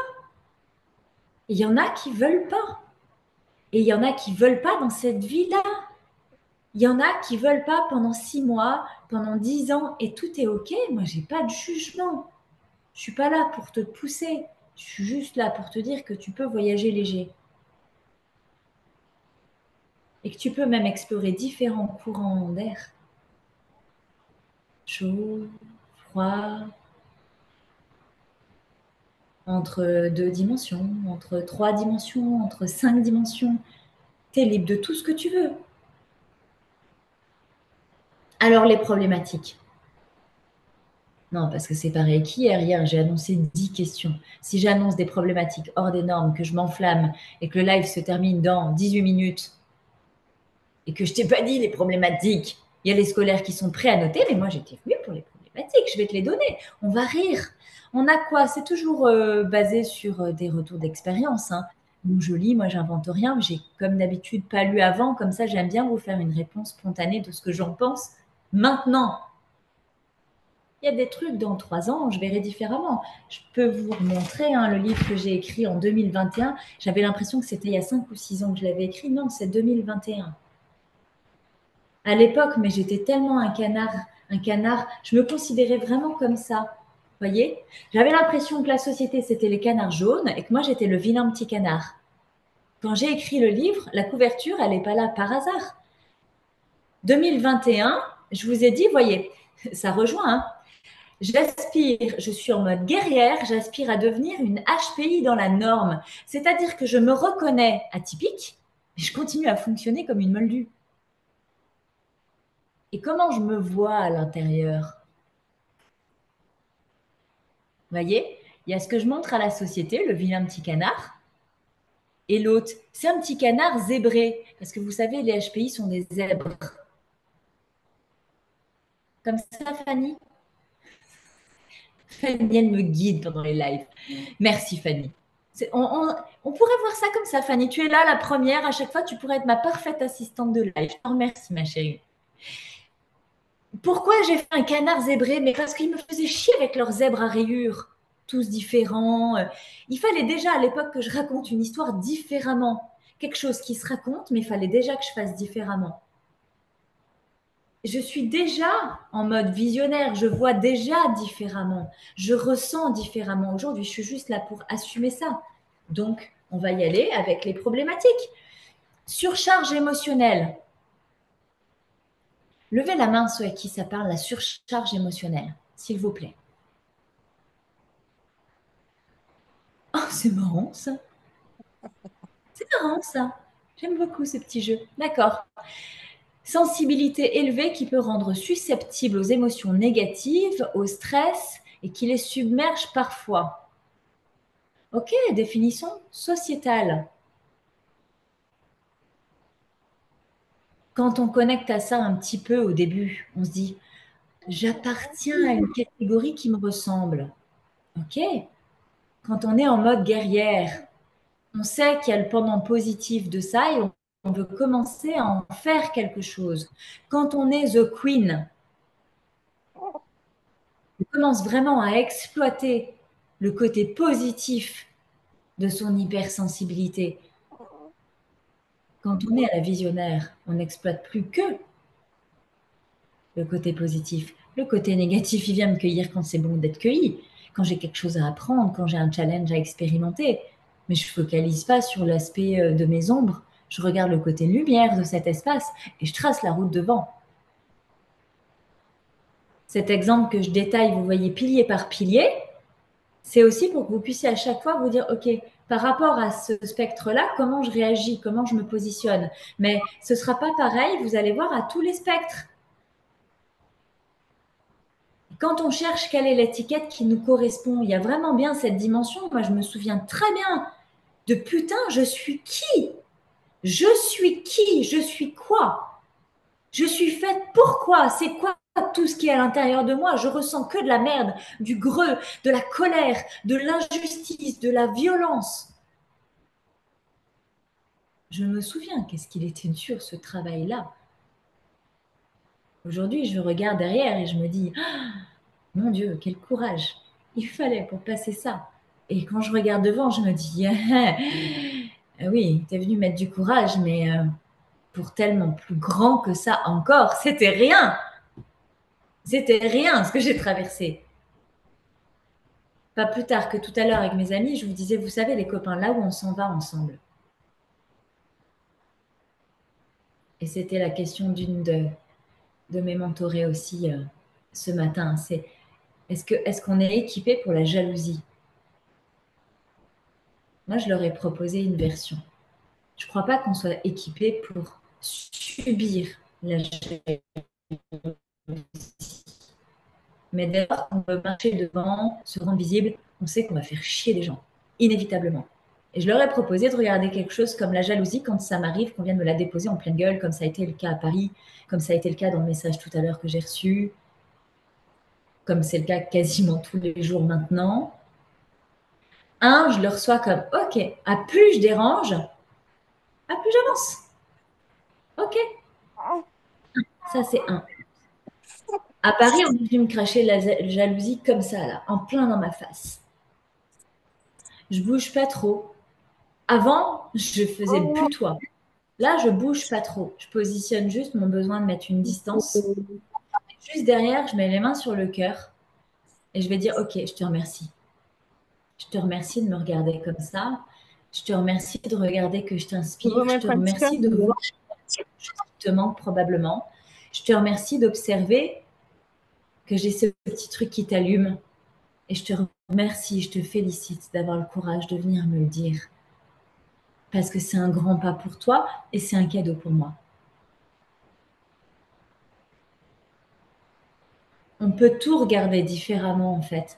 Il y en a qui veulent pas. Et il y en a qui veulent pas dans cette vie-là. Il y en a qui veulent pas pendant 6 mois, pendant 10 ans, et tout est OK. Moi, j'ai pas de jugement. Je suis pas là pour te pousser. Je suis juste là pour te dire que tu peux voyager léger. Et que tu peux même explorer différents courants d'air. Chaud, froid, entre 2 dimensions, entre 3 dimensions, entre 5 dimensions. Tu es libre de tout ce que tu veux. Alors les problématiques. Non, parce que c'est pareil qu'hier. Hier, j'ai annoncé 10 questions. Si j'annonce des problématiques hors des normes, que je m'enflamme et que le live se termine dans 18 minutes et que je t'ai pas dit les problématiques, il y a les scolaires qui sont prêts à noter, mais moi j'étais venue pour les problématiques. Je vais te les donner. On va rire. On a quoi? C'est toujours basé sur des retours d'expérience. Hein. Donc je lis, moi j'invente rien. J'ai comme d'habitude pas lu avant. Comme ça, j'aime bien vous faire une réponse spontanée de ce que j'en pense maintenant. Il y a des trucs dans 3 ans, je verrai différemment. Je peux vous montrer hein, le livre que j'ai écrit en 2021. J'avais l'impression que c'était il y a 5 ou 6 ans que je l'avais écrit. Non, c'est 2021. À l'époque, mais j'étais tellement un canard, je me considérais vraiment comme ça. Vous voyez? J'avais l'impression que la société, c'était les canards jaunes et que moi, j'étais le vilain petit canard. Quand j'ai écrit le livre, la couverture, elle n'est pas là par hasard. 2021, je vous ai dit, voyez, ça rejoint, hein. J'aspire, je suis en mode guerrière, j'aspire à devenir une HPI dans la norme. C'est-à-dire que je me reconnais atypique, mais je continue à fonctionner comme une moldue. Et comment je me vois à l'intérieur? Vous voyez, il y a ce que je montre à la société, le vilain petit canard, et l'autre, c'est un petit canard zébré. Parce que vous savez, les HPI sont des zèbres. Comme ça, Fanny? Fanny, elle me guide pendant les lives. Merci, Fanny. On pourrait voir ça comme ça, Fanny. Tu es là, la première. À chaque fois, tu pourrais être ma parfaite assistante de live. Je te remercie, ma chérie. Pourquoi j'ai fait un canard zébré? Mais parce qu'ils me faisaient chier avec leurs zèbres à rayures, tous différents. Il fallait déjà à l'époque que je raconte une histoire différemment. Quelque chose qui se raconte, mais il fallait déjà que je fasse différemment. Je suis déjà en mode visionnaire, je vois déjà différemment, je ressens différemment. Aujourd'hui, je suis juste là pour assumer ça. Donc, on va y aller avec les problématiques. Surcharge émotionnelle. Levez la main ceux à qui ça parle, la surcharge émotionnelle, s'il vous plaît. Oh, c'est marrant ça. C'est marrant ça. J'aime beaucoup ce petit jeu. D'accord. Sensibilité élevée qui peut rendre susceptible aux émotions négatives, au stress et qui les submerge parfois. Ok, définition sociétale. Quand on connecte à ça un petit peu au début, on se dit, j'appartiens à une catégorie qui me ressemble. OK. Quand on est en mode guerrière, on sait qu'il y a le pendant positif de ça et on veut commencer à en faire quelque chose. Quand on est the queen, on commence vraiment à exploiter le côté positif de son hypersensibilité. Quand on est à la visionnaire, on n'exploite plus que le côté positif. Le côté négatif, il vient me cueillir quand c'est bon d'être cueilli, quand j'ai quelque chose à apprendre, quand j'ai un challenge à expérimenter. Mais je ne focalise pas sur l'aspect de mes ombres. Je regarde le côté lumière de cet espace et je trace la route devant. Cet exemple que je détaille, vous voyez pilier par pilier, c'est aussi pour que vous puissiez à chaque fois vous dire, OK, par rapport à ce spectre-là, comment je réagis, comment je me positionne. Mais ce ne sera pas pareil, vous allez voir, à tous les spectres. Quand on cherche quelle est l'étiquette qui nous correspond, il y a vraiment bien cette dimension. Moi, je me souviens très bien de putain, je suis qui? Je suis qui? Je suis quoi? Je suis faite pourquoi? C'est quoi tout ce qui est à l'intérieur de moi? Je ressens que de la merde, du greu, de la colère, de l'injustice, de la violence. Je me souviens qu'est-ce qu'il était dur ce travail-là. Aujourd'hui, je regarde derrière et je me dis, ah, mon Dieu, quel courage il fallait pour passer ça. Et quand je regarde devant, je me dis, oui, t'es venu mettre du courage, mais pour tellement plus grand que ça encore, c'était rien. C'était rien ce que j'ai traversé. Pas plus tard que tout à l'heure avec mes amis, je vous disais, vous savez, les copains, là où on s'en va ensemble. Et c'était la question d'une de mes mentorées aussi ce matin. C'est est-ce qu'on est équipé pour la jalousie? Moi, je leur ai proposé une version. Je ne crois pas qu'on soit équipé pour subir la jalousie. Mais dès lors qu'on veut marcher devant, se rendre visible, on sait qu'on va faire chier les gens, inévitablement. Et je leur ai proposé de regarder quelque chose comme la jalousie quand ça m'arrive, qu'on vienne me la déposer en pleine gueule, comme ça a été le cas à Paris, comme ça a été le cas dans le message tout à l'heure que j'ai reçu, comme c'est le cas quasiment tous les jours maintenant. Un, je le reçois comme OK, à plus je dérange, à plus j'avance. OK, ça c'est un. À Paris, on est venu me cracher la jalousie comme ça, là, en plein dans ma face. Je bouge pas trop. Avant, je faisais le putois. Là, je bouge pas trop. Je positionne juste mon besoin de mettre une distance. Juste derrière, je mets les mains sur le cœur et je vais dire, OK, je te remercie. Je te remercie de me regarder comme ça. Je te remercie de regarder que je Tu veux t'inspire. Je te mettre un petit remercie de voir ce qui te manque probablement. Je te remercie d'observer que j'ai ce petit truc qui t'allume. Et je te remercie, je te félicite d'avoir le courage de venir me le dire. Parce que c'est un grand pas pour toi et c'est un cadeau pour moi. On peut tout regarder différemment en fait.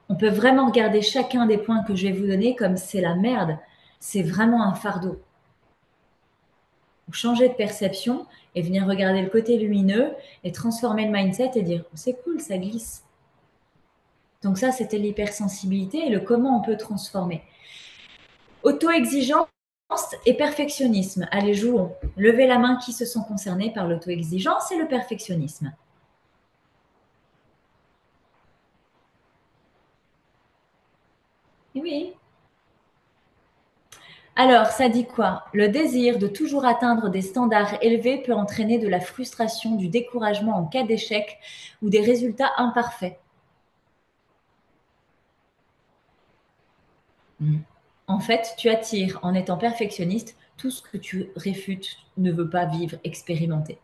On peut vraiment regarder chacun des points que je vais vous donner comme c'est la merde. C'est vraiment un fardeau. Ou changer de perception et venir regarder le côté lumineux et transformer le mindset et dire c'est cool, ça glisse. Donc ça, c'était l'hypersensibilité et le comment on peut transformer. Auto-exigence et perfectionnisme. Allez, jouons. Levez la main qui se sont concernés par l'auto-exigence et le perfectionnisme. Oui. Alors, ça dit quoi? Le désir de toujours atteindre des standards élevés peut entraîner de la frustration, du découragement en cas d'échec ou des résultats imparfaits. En fait, tu attires, en étant perfectionniste, tout ce que tu réfutes, ne veux pas vivre, expérimenter.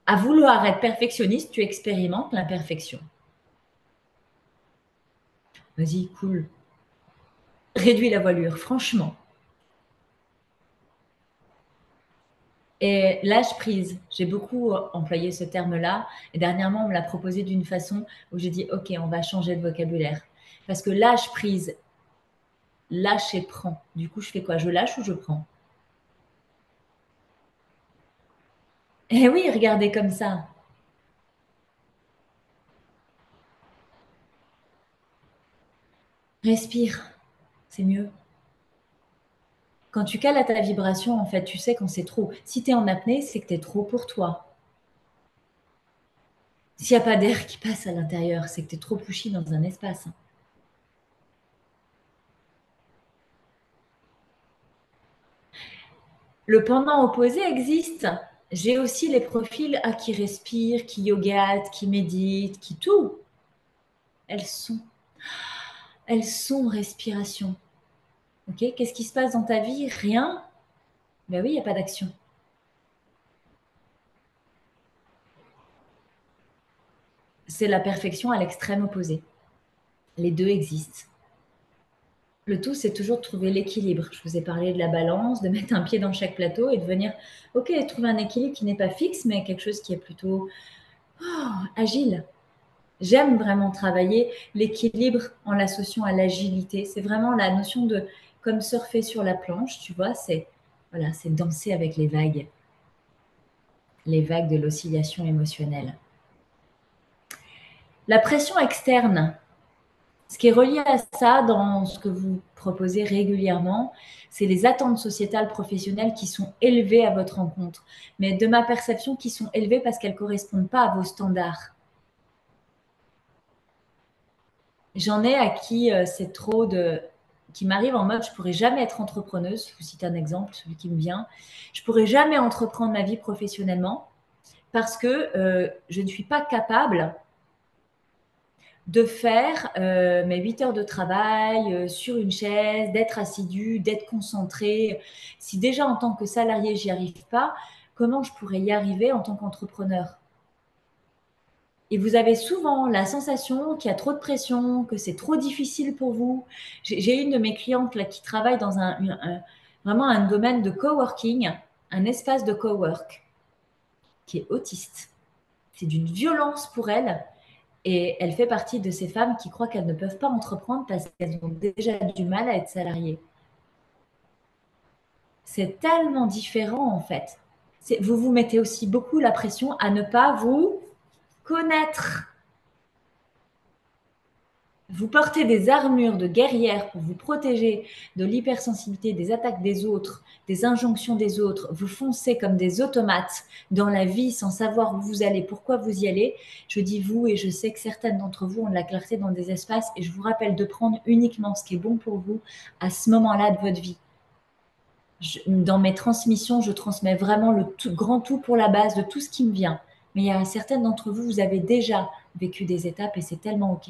À vouloir être perfectionniste, tu expérimentes l'imperfection. Vas-y, cool. Réduis la voilure, franchement. Et lâche prise. J'ai beaucoup employé ce terme-là. Et dernièrement, on me l'a proposé d'une façon où j'ai dit, OK, on va changer de vocabulaire. Parce que lâche prise, lâche et prends. Du coup, je fais quoi? Je lâche ou je prends? Eh oui, regardez comme ça. Respire, c'est mieux. Quand tu cales à ta vibration, en fait, tu sais quand c'est trop. Si tu es en apnée, c'est que tu es trop pour toi. S'il n'y a pas d'air qui passe à l'intérieur, c'est que tu es trop pushy dans un espace. Le pendant opposé existe. J'ai aussi les profils qui respirent, qui yogatent, qui méditent, qui tout. Elles sont, elles sont respiration. Ok. Qu'est-ce qui se passe dans ta vie? Rien. Ben oui, il n'y a pas d'action. C'est la perfection à l'extrême opposé. Les deux existent. Le tout, c'est toujours de trouver l'équilibre. Je vous ai parlé de la balance, de mettre un pied dans chaque plateau et de venir, ok, trouver un équilibre qui n'est pas fixe, mais quelque chose qui est plutôt agile. J'aime vraiment travailler l'équilibre en l'associant à l'agilité. C'est vraiment la notion de, comme surfer sur la planche, tu vois, c'est voilà, c'est danser avec les vagues de l'oscillation émotionnelle. La pression externe, ce qui est relié à ça dans ce que vous proposez régulièrement, c'est les attentes sociétales professionnelles qui sont élevées à votre rencontre, mais de ma perception, qui sont élevées parce qu'elles ne correspondent pas à vos standards. J'en ai à qui c'est trop de... qui m'arrive en mode, je pourrais jamais être entrepreneuse, je vous cite un exemple, celui qui me vient, je pourrais jamais entreprendre ma vie professionnellement parce que je ne suis pas capable de faire mes 8 heures de travail sur une chaise, d'être assidu, d'être concentré. Si déjà en tant que salarié, j'y arrive pas, comment je pourrais y arriver en tant qu'entrepreneur? Et vous avez souvent la sensation qu'il y a trop de pression, que c'est trop difficile pour vous. J'ai une de mes clientes là, qui travaille dans vraiment un domaine de coworking, un espace de cowork, qui est autiste. C'est d'une violence pour elle. Et elle fait partie de ces femmes qui croient qu'elles ne peuvent pas entreprendre parce qu'elles ont déjà du mal à être salariées. C'est tellement différent en fait. Vous vous mettez aussi beaucoup la pression à ne pas vous connaître. Vous portez des armures de guerrière pour vous protéger de l'hypersensibilité, des attaques des autres, des injonctions des autres. Vous foncez comme des automates dans la vie sans savoir où vous allez, pourquoi vous y allez. Je dis vous et je sais que certaines d'entre vous ont de la clarté dans des espaces et je vous rappelle de prendre uniquement ce qui est bon pour vous à ce moment-là de votre vie. Dans mes transmissions, je transmets vraiment le grand tout pour la base de tout ce qui me vient. Mais il y a certaines d'entre vous, vous avez déjà vécu des étapes et c'est tellement OK.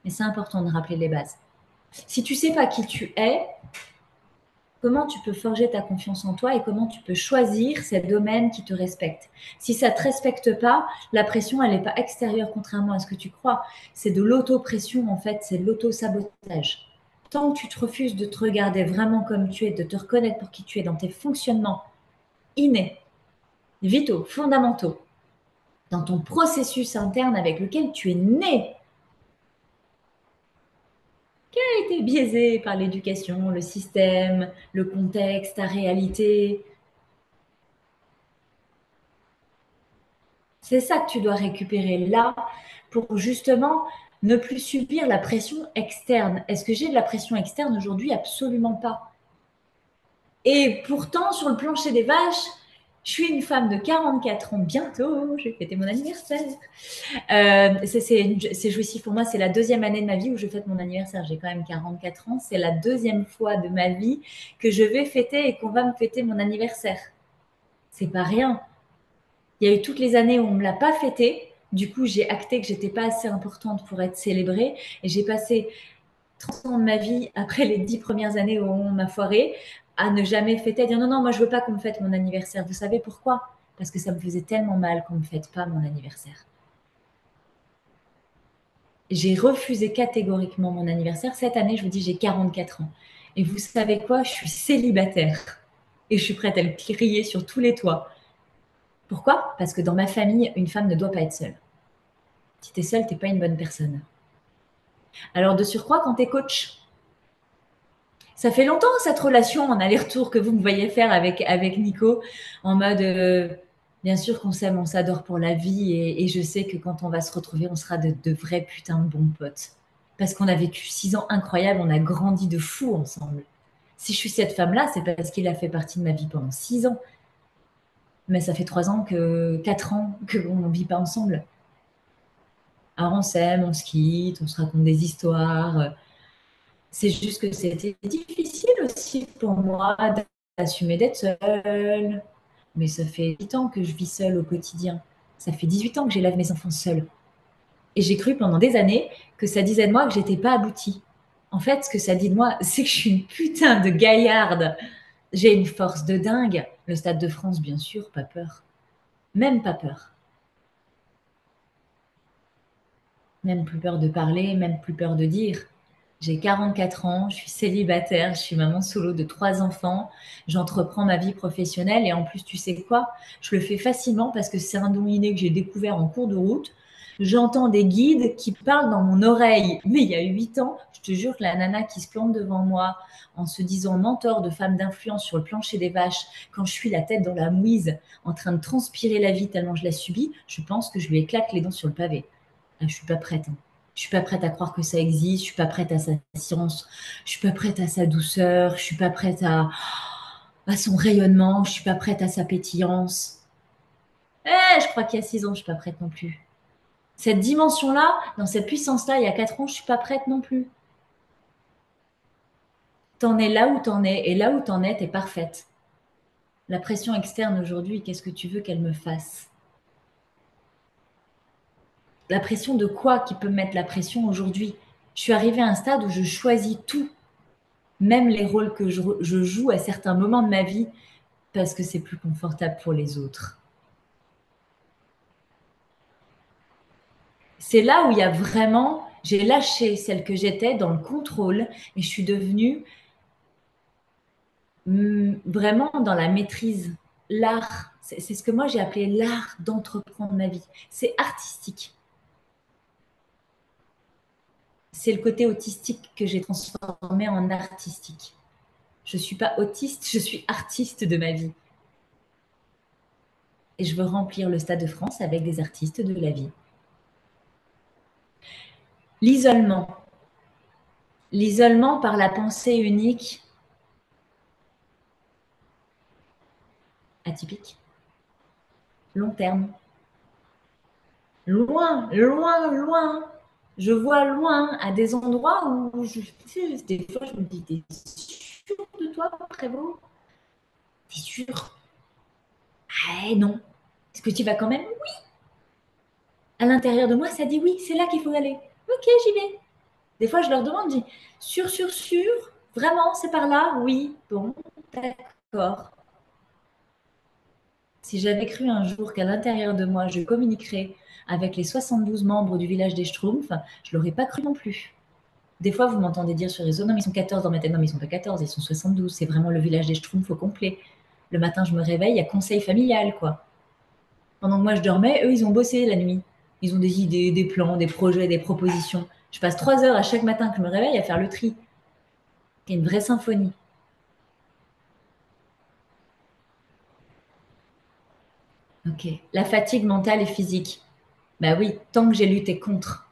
Mais c'est important de rappeler les bases. Si tu sais pas qui tu es, comment tu peux forger ta confiance en toi et comment tu peux choisir ces domaines qui te respectent. Si ça ne te respecte pas, la pression, elle n'est pas extérieure contrairement à ce que tu crois. C'est de l'auto-pression en fait, c'est de l'auto-sabotage. Tant que tu te refuses de te regarder vraiment comme tu es, de te reconnaître pour qui tu es dans tes fonctionnements innés, vitaux, fondamentaux, dans ton processus interne avec lequel tu es né, été biaisé par l'éducation, le système, le contexte, ta réalité. C'est ça que tu dois récupérer là pour justement ne plus subir la pression externe. Est-ce que j'ai de la pression externe aujourd'hui? Absolument pas. Et pourtant, sur le plancher des vaches, je suis une femme de 44 ans bientôt, je vais fêter mon anniversaire. C'est jouissif pour moi, c'est la deuxième année de ma vie où je fête mon anniversaire. J'ai quand même 44 ans, c'est la deuxième fois de ma vie que je vais fêter et qu'on va me fêter mon anniversaire. C'est pas rien. Il y a eu toutes les années où on ne me l'a pas fêté. Du coup, j'ai acté que j'étais pas assez importante pour être célébrée. Et j'ai passé 30 ans de ma vie, après les 10 premières années où on m'a foiré, à ne jamais fêter, à dire non, non, moi je veux pas qu'on me fête mon anniversaire. Vous savez pourquoi? Parce que ça me faisait tellement mal qu'on me fête pas mon anniversaire. J'ai refusé catégoriquement mon anniversaire. Cette année, je vous dis, j'ai 44 ans. Et vous savez quoi? Je suis célibataire. Et je suis prête à le crier sur tous les toits. Pourquoi? Parce que dans ma famille, une femme ne doit pas être seule. Si tu es seule, tu n'es pas une bonne personne. Alors de surcroît, quand tu es coach, ça fait longtemps cette relation en aller-retour que vous me voyez faire avec Nico, en mode Bien sûr qu'on s'aime, on s'adore pour la vie et je sais que quand on va se retrouver, on sera de vrais putains de bons potes. Parce qu'on a vécu 6 ans incroyables, on a grandi de fou ensemble. Si je suis cette femme-là, c'est parce qu'il a fait partie de ma vie pendant 6 ans. Mais ça fait 3 ans 4 ans qu'on ne vit pas ensemble. Alors on s'aime, on se quitte, on se raconte des histoires. C'est juste que c'était difficile aussi pour moi d'assumer d'être seule. Mais ça fait 8 ans que je vis seule au quotidien. Ça fait 18 ans que j'élève mes enfants seule. Et j'ai cru pendant des années que ça disait de moi que j'étais pas aboutie. En fait, ce que ça dit de moi, c'est que je suis une putain de gaillarde. J'ai une force de dingue. Le Stade de France, bien sûr, pas peur. Même pas peur. Même plus peur de parler, même plus peur de dire. J'ai 44 ans, je suis célibataire, je suis maman solo de 3 enfants, j'entreprends ma vie professionnelle et en plus, tu sais quoi? Je le fais facilement parce que c'est un don inné que j'ai découvert en cours de route. J'entends des guides qui parlent dans mon oreille. Mais il y a 8 ans, je te jure que la nana qui se plante devant moi en se disant mentor de femme d'influence sur le plancher des vaches, quand je suis la tête dans la mouise, en train de transpirer la vie tellement je la subis, je pense que je lui éclate les dents sur le pavé. Ah, je suis pas prête, hein. Je suis pas prête à croire que ça existe. Je suis pas prête à sa science. Je suis pas prête à sa douceur. Je suis pas prête à son rayonnement. Je suis pas prête à sa pétillance. Je crois qu'il y a 6 ans, je suis pas prête non plus. Cette dimension-là, dans cette puissance-là, il y a 4 ans, je suis pas prête non plus. T'en es là où t'en es, et là où t'en es, t'es parfaite. La pression externe aujourd'hui, qu'est-ce que tu veux qu'elle me fasse? La pression de quoi qui peut me mettre la pression aujourd'hui? Je suis arrivée à un stade où je choisis tout, même les rôles que je joue à certains moments de ma vie, parce que c'est plus confortable pour les autres. C'est là où il y a vraiment, j'ai lâché celle que j'étais dans le contrôle et je suis devenue vraiment dans la maîtrise, l'art. C'est ce que moi j'ai appelé l'art d'entreprendre ma vie. C'est artistique. C'est le côté autistique que j'ai transformé en artistique. Je ne suis pas autiste, je suis artiste de ma vie. Et je veux remplir le Stade de France avec des artistes de la vie. L'isolement. L'isolement par la pensée unique, atypique, long terme. Loin, loin, loin. Je vois loin à des endroits où des fois je me dis, t'es sûr de toi, Prévost? T'es sûr? Ah non. Est-ce que tu vas quand même? Oui. À l'intérieur de moi, ça dit oui, c'est là qu'il faut aller. Ok, j'y vais. Des fois, je leur demande, je dis, sûr, sûr, sûr, vraiment, c'est par là? Oui. Bon, d'accord. Si j'avais cru un jour qu'à l'intérieur de moi, je communiquerais avec les 72 membres du village des Schtroumpfs, je ne l'aurais pas cru non plus. Des fois, vous m'entendez dire sur les réseaux, non, mais ils sont 14 dans ma tête. Non, mais ils sont pas 14, ils sont 72. C'est vraiment le village des Schtroumpfs au complet. Le matin, je me réveille, il y a conseil familial, quoi. Pendant que moi, je dormais, eux, ils ont bossé la nuit. Ils ont des idées, des plans, des projets, des propositions. Je passe 3 heures à chaque matin que je me réveille à faire le tri. C'est une vraie symphonie. Ok. La fatigue mentale et physique. Bah oui, tant que j'ai lutté contre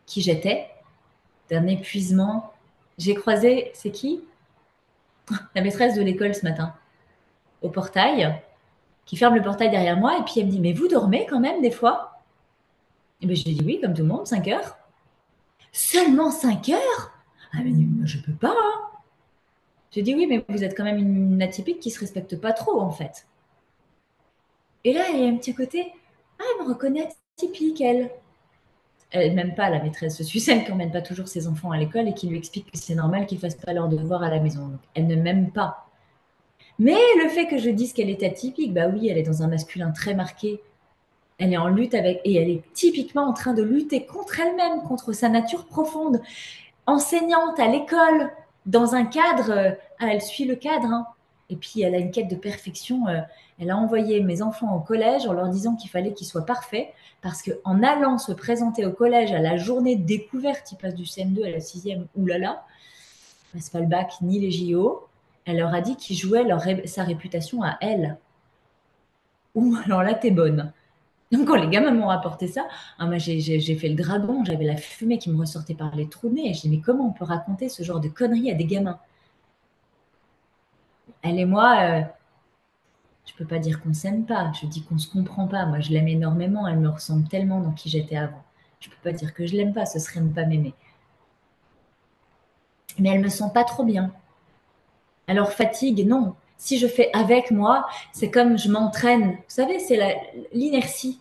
qui j'étais, d'un épuisement. J'ai croisé, c'est qui? La maîtresse de l'école ce matin, au portail, qui ferme le portail derrière moi, et puis elle me dit, mais vous dormez quand même des fois? Et ben je lui dis oui, comme tout le monde, 5 heures. Seulement 5 heures? Ah mais moi, je peux pas, hein. Je dis oui, mais vous êtes quand même une atypique qui se respecte pas trop en fait. Et là, il y a un petit côté, ah, elle me reconnaît atypique, elle. Elle m'aime pas, la maîtresse. Je suis celle qui emmène pas toujours ses enfants à l'école et qui lui explique que c'est normal qu'ils fassent pas leurs devoirs à la maison. Donc, elle ne m'aime pas. Mais le fait que je dise qu'elle est atypique, bah oui, elle est dans un masculin très marqué. Elle est en lutte avec, et elle est typiquement en train de lutter contre elle-même, contre sa nature profonde. Enseignante à l'école, dans un cadre, elle suit le cadre, hein. Et puis elle a une quête de perfection. Elle a envoyé mes enfants au collège en leur disant qu'il fallait qu'ils soient parfaits, parce qu'en allant se présenter au collège à la journée de découverte, ils passent du CM2 à la 6e, oulala, ils ne passent pas le bac ni les JO, elle leur a dit qu'ils jouaient sa réputation à elle. Ouh, alors là, t'es bonne. Donc, quand les gamins m'ont rapporté ça, ah, moi, j'ai fait le dragon, j'avais la fumée qui me ressortait par les trous de nez. Et je dis, mais comment on peut raconter ce genre de conneries à des gamins? Elle et moi, je peux pas dire qu'on s'aime pas, je dis qu'on se comprend pas. Moi, je l'aime énormément, elle me ressemble tellement dans qui j'étais avant. Je peux pas dire que je l'aime pas, ce serait ne pas m'aimer. Mais elle me sent pas trop bien. Alors, fatigue, non. Si je fais avec moi, c'est comme je m'entraîne. Vous savez, c'est l'inertie.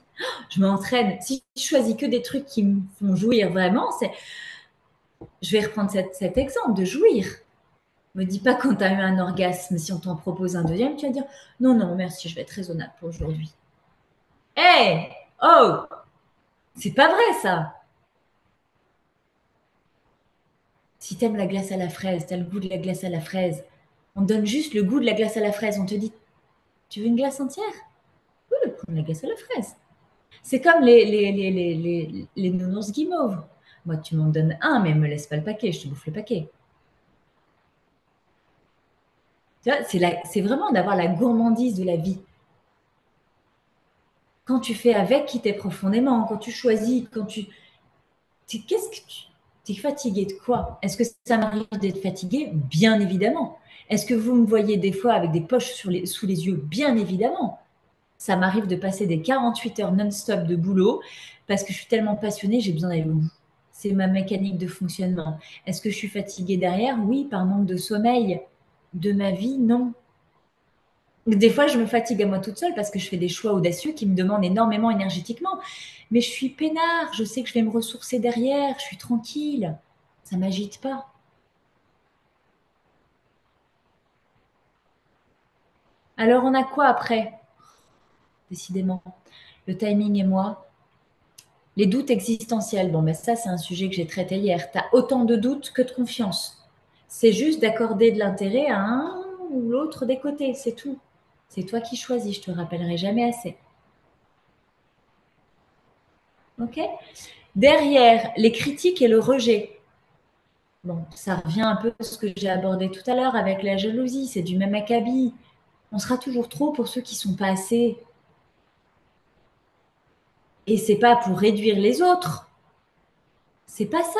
Je m'entraîne. Si je choisis que des trucs qui me font jouir vraiment, c'est. Je vais reprendre cet exemple de jouir. Me dis pas quand tu as eu un orgasme, si on t'en propose un deuxième, tu vas dire non, non, merci, je vais être raisonnable pour aujourd'hui. Hé, hey, oh, c'est pas vrai ça. Si t'aimes la glace à la fraise, t'as le goût de la glace à la fraise. On te donne juste le goût de la glace à la fraise. On te dit, tu veux une glace entière? Oui, prends la glace à la fraise. C'est comme les nounours guimauves. Moi, tu m'en donnes un, mais me laisse pas le paquet, je te bouffe le paquet. Tu vois, c'est vraiment d'avoir la gourmandise de la vie. Quand tu fais avec qui t'es profondément, quand tu choisis, quand tu. Qu'est-ce que tu. T'es fatigué de quoi? Est-ce que ça m'arrive d'être fatigué? Bien évidemment. Est-ce que vous me voyez des fois avec des poches sous les yeux? Bien évidemment. Ça m'arrive de passer des 48 heures non-stop de boulot parce que je suis tellement passionnée, j'ai besoin d'aller au bout. C'est ma mécanique de fonctionnement. Est-ce que je suis fatiguée derrière? Oui, par manque de sommeil. De ma vie, non. Des fois, je me fatigue à moi toute seule parce que je fais des choix audacieux qui me demandent énormément énergétiquement. Mais je suis peinard, je sais que je vais me ressourcer derrière, je suis tranquille. Ça m'agite pas. Alors, on a quoi après? Décidément, le timing et moi. Les doutes existentiels, bon, ben ça, c'est un sujet que j'ai traité hier. Tu as autant de doutes que de confiance. C'est juste d'accorder de l'intérêt à un ou l'autre des côtés, c'est tout. C'est toi qui choisis, je te rappellerai jamais assez. Ok? Derrière les critiques et le rejet, bon, ça revient un peu à ce que j'ai abordé tout à l'heure avec la jalousie, c'est du même acabit. On sera toujours trop pour ceux qui sont pas assez. Et c'est pas pour réduire les autres. C'est pas ça.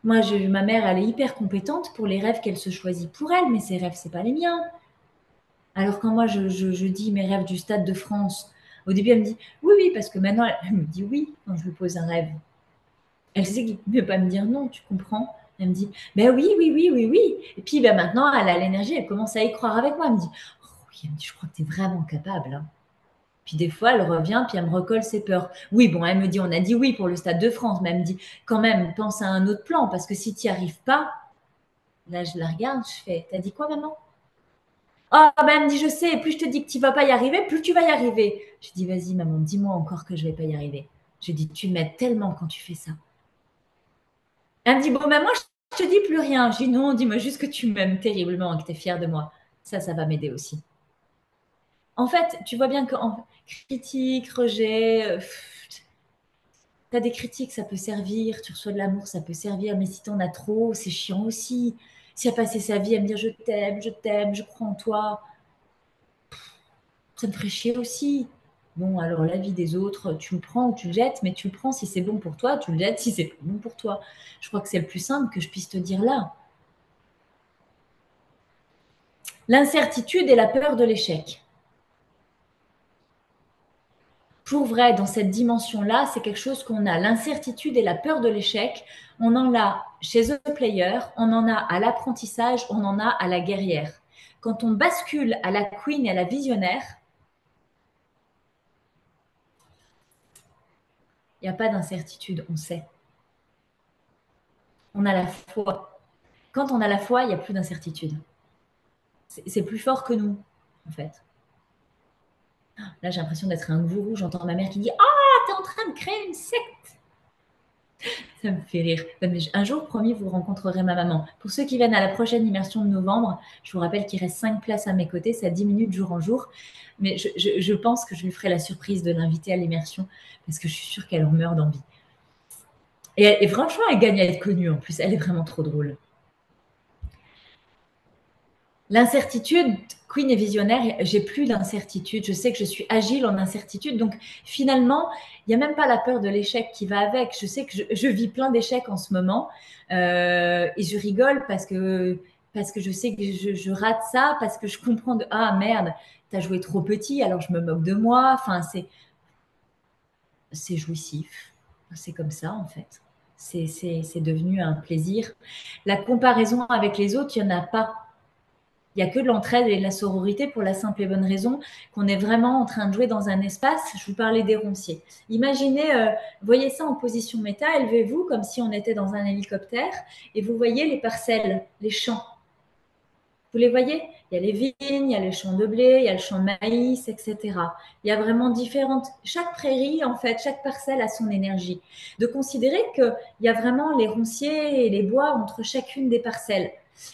Moi, ma mère, elle est hyper compétente pour les rêves qu'elle se choisit pour elle, mais ses rêves, c'est pas les miens. Alors quand moi, je dis mes rêves du Stade de France, au début, elle me dit oui, oui, parce que maintenant, elle me dit oui quand je lui pose un rêve. Elle sait qu'il ne peut pas me dire non, tu comprends? Elle me dit ben oui, oui, oui, oui, oui. Et puis ben, maintenant, elle a l'énergie, elle commence à y croire avec moi. Elle me dit oh, oui, elle me dit, je crois que tu es vraiment capable. Hein. Puis des fois, elle revient, puis elle me recolle ses peurs. Oui, bon, elle me dit, on a dit oui pour le Stade de France, mais elle me dit, quand même, pense à un autre plan, parce que si tu n'y arrives pas, là, je la regarde, je fais, t'as dit quoi, maman? Ah, ben, elle me dit, je sais, plus je te dis que tu vas pas y arriver, plus tu vas y arriver. Je dis, vas-y, maman, dis-moi encore que je vais pas y arriver. Je dis, tu m'aides tellement quand tu fais ça. Elle me dit, bon, maman, je te dis plus rien. Je dis, non, dis-moi juste que tu m'aimes terriblement et que tu es fière de moi. Ça va m'aider aussi. En fait, tu vois bien qu'en critique, rejet, tu as des critiques, ça peut servir. Tu reçois de l'amour, ça peut servir. Mais si tu en as trop, c'est chiant aussi. Si elle a passé sa vie à me dire je t'aime, je crois en toi, ça me ferait chier aussi. Bon, alors la vie des autres, tu le prends ou tu le jettes, mais tu le prends si c'est bon pour toi, tu le jettes si c'est pas bon pour toi. Je crois que c'est le plus simple que je puisse te dire là. L'incertitude et la peur de l'échec. Pour vrai, dans cette dimension-là, c'est quelque chose qu'on a. L'incertitude et la peur de l'échec, on en a chez The Player, on en a à l'apprentissage, on en a à la guerrière. Quand on bascule à la queen et à la visionnaire, il n'y a pas d'incertitude, on sait. On a la foi. Quand on a la foi, il n'y a plus d'incertitude. C'est plus fort que nous, en fait. Là, j'ai l'impression d'être un gourou. J'entends ma mère qui dit ah, t'es en train de créer une secte. Ça me fait rire. Un jour, promis, vous rencontrerez ma maman. Pour ceux qui viennent à la prochaine immersion de novembre, je vous rappelle qu'il reste 5 places à mes côtés. Ça diminue de jour en jour. Mais je pense que je lui ferai la surprise de l'inviter à l'immersion parce que je suis sûre qu'elle en meurt d'envie. Et franchement, elle gagne à être connue en plus. Elle est vraiment trop drôle. L'incertitude, Queen est visionnaire, j'ai plus d'incertitude. Je sais que je suis agile en incertitude. Donc finalement, il n'y a même pas la peur de l'échec qui va avec. Je sais que je vis plein d'échecs en ce moment et je rigole parce que je sais que je rate ça, parce que je comprends de ah merde, t'as joué trop petit, alors je me moque de moi. Enfin, c'est jouissif. C'est comme ça en fait. C'est devenu un plaisir. La comparaison avec les autres, il n'y en a pas. Il n'y a que de l'entraide et de la sororité pour la simple et bonne raison qu'on est vraiment en train de jouer dans un espace. Je vous parlais des ronciers. Imaginez, voyez ça en position méta, élevez-vous comme si on était dans un hélicoptère et vous voyez les parcelles, les champs. Vous les voyez? Il y a les vignes, il y a les champs de blé, il y a le champ de maïs, etc. Il y a vraiment différentes. Chaque prairie, en fait, chaque parcelle a son énergie. De considérer qu'il y a vraiment les ronciers et les bois entre chacune des parcelles.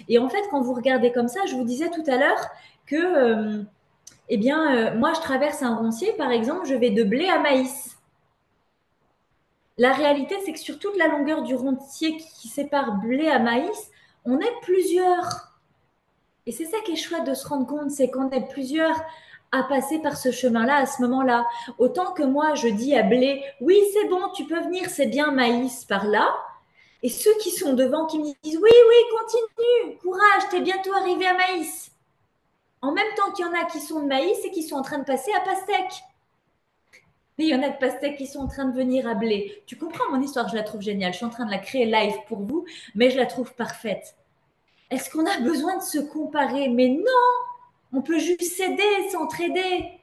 Et en fait, quand vous regardez comme ça, je vous disais tout à l'heure que, moi, je traverse un roncier, par exemple, je vais de blé à maïs. La réalité, c'est que sur toute la longueur du roncier qui sépare blé à maïs, on est plusieurs. Et c'est ça qui est chouette de se rendre compte, c'est qu'on est plusieurs à passer par ce chemin-là à ce moment-là. Autant que moi, je dis à blé, oui, c'est bon, tu peux venir, c'est bien maïs par là. Et ceux qui sont devant qui me disent, oui, oui, continue, courage, t'es bientôt arrivé à maïs. En même temps qu'il y en a qui sont de maïs et qui sont en train de passer à pastèque. Mais il y en a de pastèques qui sont en train de venir à blé. Tu comprends mon histoire, je la trouve géniale. Je suis en train de la créer live pour vous, mais je la trouve parfaite. Est-ce qu'on a besoin de se comparer? Mais non, on peut juste s'aider, s'entraider.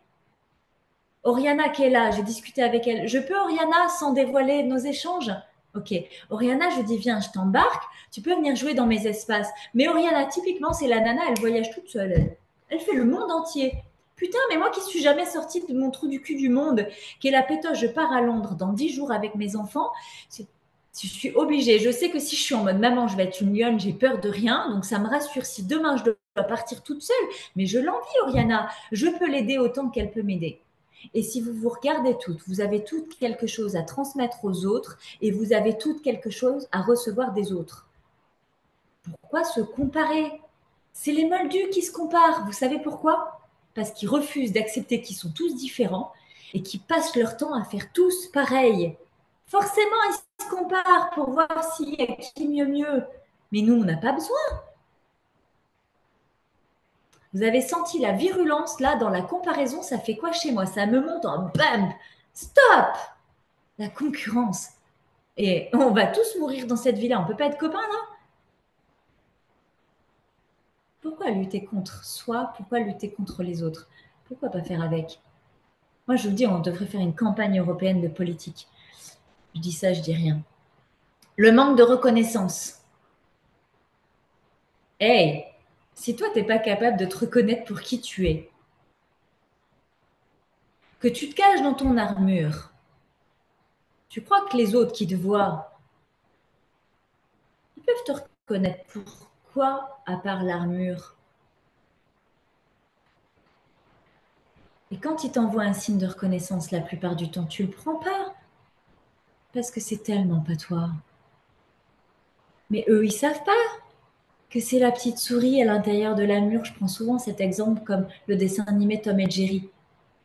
Oriana qui est là, j'ai discuté avec elle. Je peux, Oriana, sans dévoiler nos échanges? Ok. Oriana, je dis, viens, je t'embarque. Tu peux venir jouer dans mes espaces. Mais Oriana, typiquement, c'est la nana, elle voyage toute seule. Elle fait le monde entier. Putain, mais moi qui suis jamais sortie de mon trou du cul du monde, qui est la pétoche, je pars à Londres dans 10 jours avec mes enfants. Je suis obligée. Je sais que si je suis en mode maman, je vais être une lionne, j'ai peur de rien. Donc ça me rassure si demain je dois partir toute seule. Mais je l'envie, Oriana. Je peux l'aider autant qu'elle peut m'aider. Et si vous vous regardez toutes, vous avez toutes quelque chose à transmettre aux autres et vous avez toutes quelque chose à recevoir des autres. Pourquoi se comparer? C'est les moldus qui se comparent. Vous savez pourquoi? Parce qu'ils refusent d'accepter qu'ils sont tous différents et qu'ils passent leur temps à faire tous pareil. Forcément, ils se comparent pour voir s'il y a qui mieux. Mais nous, on n'a pas besoin. Vous avez senti la virulence là dans la comparaison, ça fait quoi chez moi? Ça me monte en bam. Stop! La concurrence. Et on va tous mourir dans cette vie-là. On ne peut pas être copains là? Pourquoi lutter contre soi? Pourquoi lutter contre les autres? Pourquoi pas faire avec? Moi, je vous dis, on devrait faire une campagne européenne de politique. Je dis ça, je dis rien. Le manque de reconnaissance. Hey, si toi, tu n'es pas capable de te reconnaître pour qui tu es, que tu te caches dans ton armure, tu crois que les autres qui te voient, ils peuvent te reconnaître pourquoi, à part l'armure? Et quand ils t'envoient un signe de reconnaissance, la plupart du temps, tu le prends pas parce que c'est tellement pas toi. Mais eux, ils savent pas que c'est la petite souris à l'intérieur de la mûre. Je prends souvent cet exemple comme le dessin animé Tom et Jerry. Vous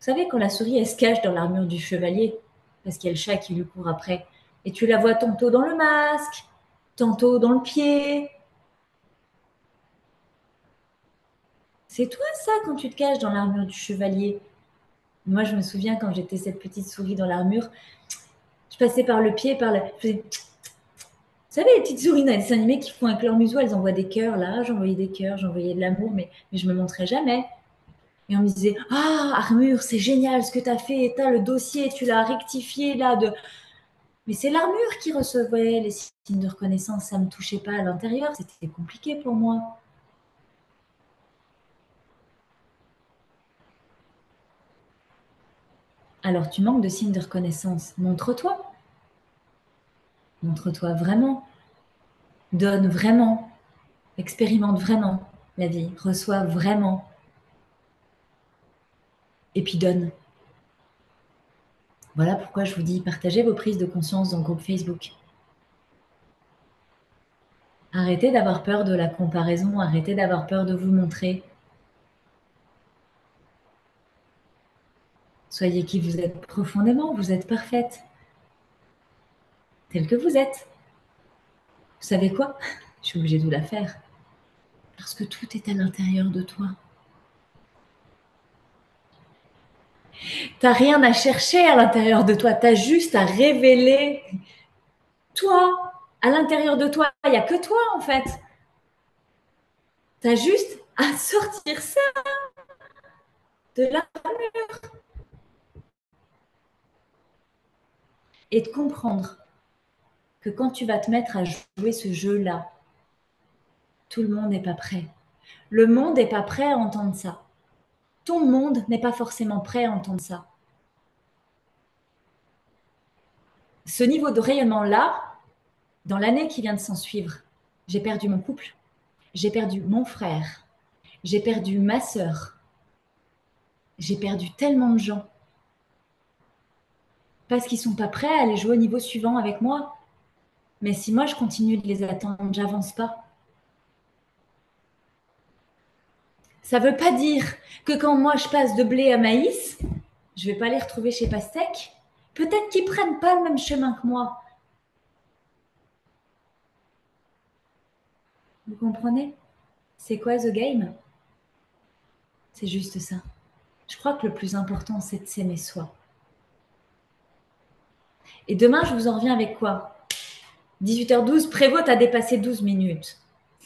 savez, quand la souris, elle se cache dans l'armure du chevalier, parce qu'il y a le chat qui lui court après, et tu la vois tantôt dans le masque, tantôt dans le pied. C'est toi ça quand tu te caches dans l'armure du chevalier. Moi, je me souviens quand j'étais cette petite souris dans l'armure, je passais par le pied, je faisais... Vous savez, les petites souris dans les dessins animés qui font avec leur museau, elles envoient des cœurs là. J'envoyais des cœurs, j'envoyais de l'amour, mais je me montrais jamais. Et on me disait, ah, Armure, c'est génial ce que tu as fait, tu as le dossier, tu l'as rectifié là. Mais c'est l'armure qui recevait les signes de reconnaissance, ça ne me touchait pas à l'intérieur, c'était compliqué pour moi. Alors tu manques de signes de reconnaissance, montre-toi. Montre-toi vraiment. Donne vraiment. Expérimente vraiment la vie. Reçois vraiment. Et puis donne. Voilà pourquoi je vous dis, partagez vos prises de conscience dans le groupe Facebook. Arrêtez d'avoir peur de la comparaison, arrêtez d'avoir peur de vous montrer. Soyez qui vous êtes profondément, vous êtes parfaite, telle que vous êtes. Vous savez quoi? Je suis obligée de vous la faire. Parce que tout est à l'intérieur de toi. T'as rien à chercher à l'intérieur de toi, t'as juste à révéler toi. À l'intérieur de toi, il n'y a que toi en fait. T'as juste à sortir ça de là et de comprendre que quand tu vas te mettre à jouer ce jeu-là, tout le monde n'est pas prêt. Le monde n'est pas prêt à entendre ça. Ton monde n'est pas forcément prêt à entendre ça. Ce niveau de rayonnement-là, dans l'année qui vient de s'en suivre, j'ai perdu mon couple, j'ai perdu mon frère, j'ai perdu ma sœur, j'ai perdu tellement de gens parce qu'ils sont pas prêts à aller jouer au niveau suivant avec moi. Mais si moi je continue de les attendre, j'avance pas. Ça veut pas dire que quand moi je passe de blé à maïs, je vais pas les retrouver chez Pastèque. Peut-être qu'ils prennent pas le même chemin que moi. Vous comprenez? C'est quoi The Game? C'est juste ça. Je crois que le plus important, c'est de s'aimer soi. Et demain, je vous en reviens avec quoi? 18h12, Prévost a dépassé 12 minutes.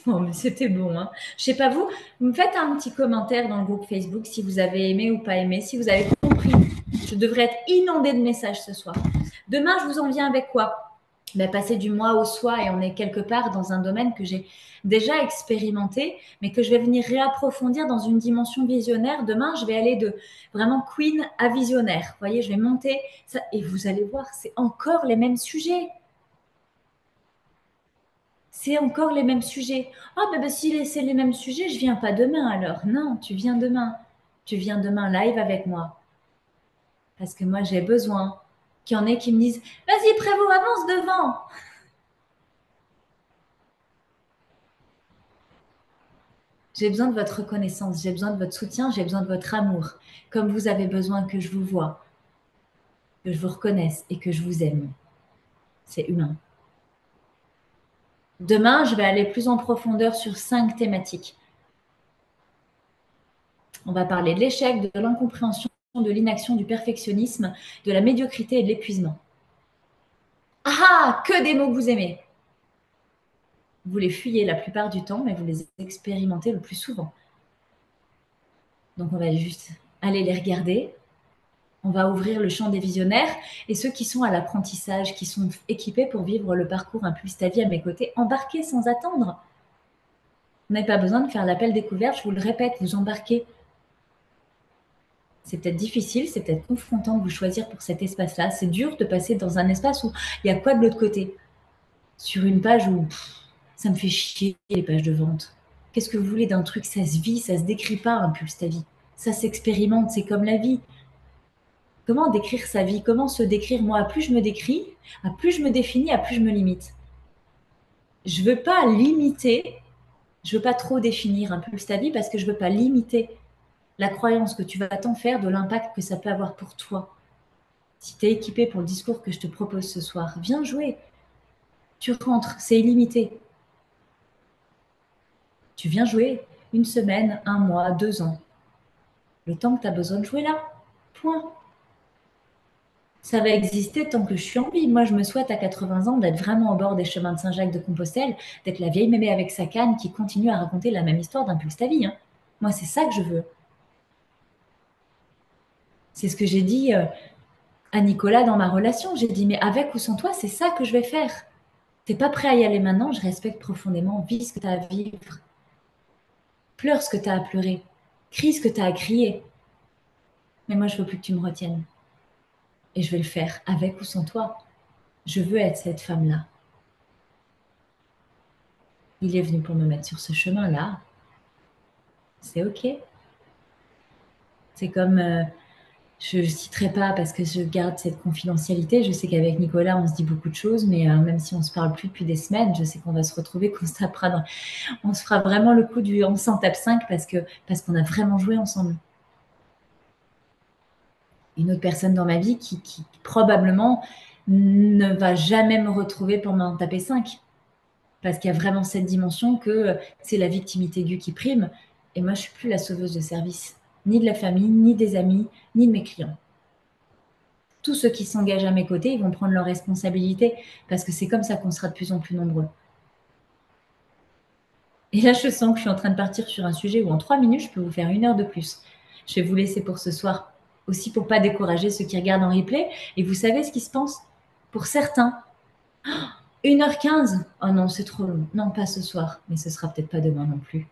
Oh, mais c'était bon, hein. Je sais pas vous, vous me faites un petit commentaire dans le groupe Facebook si vous avez aimé ou pas aimé, si vous avez compris. Je devrais être inondée de messages ce soir. Demain, je vous en viens avec quoi? Ben, passer du moi au soi et on est quelque part dans un domaine que j'ai déjà expérimenté, mais que je vais venir réapprofondir dans une dimension visionnaire. Demain, je vais aller de vraiment queen à visionnaire. Vous voyez, je vais monter ça, et vous allez voir, c'est encore les mêmes sujets. C'est encore les mêmes sujets. Ah, ben, si c'est les mêmes sujets, je viens pas demain alors. Non, tu viens demain. Tu viens demain live avec moi. Parce que moi, j'ai besoin qu'il y en ait qui me disent vas-y, Prévost, avance devant. J'ai besoin de votre reconnaissance, j'ai besoin de votre soutien, j'ai besoin de votre amour. Comme vous avez besoin que je vous voie, que je vous reconnaisse et que je vous aime. C'est humain. Demain, je vais aller plus en profondeur sur 5 thématiques. On va parler de l'échec, de l'incompréhension, de l'inaction, du perfectionnisme, de la médiocrité et de l'épuisement. Ah, que des mots que vous aimez. Vous les fuyez la plupart du temps, mais vous les expérimentez le plus souvent. Donc on va juste aller les regarder. On va ouvrir le champ des visionnaires et ceux qui sont à l'apprentissage, qui sont équipés pour vivre le parcours Impulse ta vie à mes côtés, embarquez sans attendre. Vous n'avez pas besoin de faire l'appel découverte, je vous le répète, vous embarquez. C'est peut-être difficile, c'est peut-être confrontant de vous choisir pour cet espace-là. C'est dur de passer dans un espace où il y a quoi de l'autre côté? Sur une page où ça me fait chier les pages de vente. Qu'est-ce que vous voulez d'un truc? Ça se vit, ça se décrit pas, Impulse ta vie. Ça s'expérimente, c'est comme la vie. Comment décrire sa vie? Comment se décrire? Moi, à plus je me décris, à plus je me définis, à plus je me limite. Je veux pas limiter, je veux pas trop définir Impulse ta vie parce que je veux pas limiter la croyance que tu vas t'en faire de l'impact que ça peut avoir pour toi. Si tu es équipé pour le discours que je te propose ce soir, viens jouer. Tu rentres, c'est illimité. Tu viens jouer une semaine, un mois, 2 ans. Le temps que tu as besoin de jouer là. Point. Ça va exister tant que je suis en vie. Moi, je me souhaite à 80 ans d'être vraiment au bord des chemins de Saint-Jacques-de-Compostelle, d'être la vieille mémé avec sa canne qui continue à raconter la même histoire d'Impulse ta vie. Hein. Moi, c'est ça que je veux. C'est ce que j'ai dit à Nicolas dans ma relation. J'ai dit, mais avec ou sans toi, c'est ça que je vais faire. T'es pas prêt à y aller maintenant, je respecte profondément. Vis ce que tu as à vivre. Pleure ce que tu as à pleurer. Crie ce que tu as à crier. Mais moi, je veux plus que tu me retiennes. Et je vais le faire avec ou sans toi. Je veux être cette femme-là. Il est venu pour me mettre sur ce chemin-là. C'est OK. C'est comme, Je ne citerai pas parce que je garde cette confidentialité. Je sais qu'avec Nicolas, on se dit beaucoup de choses, mais même si on ne se parle plus depuis des semaines, je sais qu'on va se retrouver, on se fera vraiment le coup du on s'en tape 5 parce qu'on a vraiment joué ensemble. Une autre personne dans ma vie qui probablement ne va jamais me retrouver pour m'en taper 5. Parce qu'il y a vraiment cette dimension que c'est la victimité aiguë qui prime. Et moi, je ne suis plus la sauveuse de service, ni de la famille, ni des amis, ni de mes clients. Tous ceux qui s'engagent à mes côtés, ils vont prendre leurs responsabilités parce que c'est comme ça qu'on sera de plus en plus nombreux. Et là, je sens que je suis en train de partir sur un sujet où en 3 minutes, je peux vous faire 1 heure de plus. Je vais vous laisser pour ce soir, aussi pour pas décourager ceux qui regardent en replay. Et vous savez ce qui se passe? Pour certains, 1h15. Oh non, c'est trop long. Non, pas ce soir, mais ce sera peut-être pas demain non plus.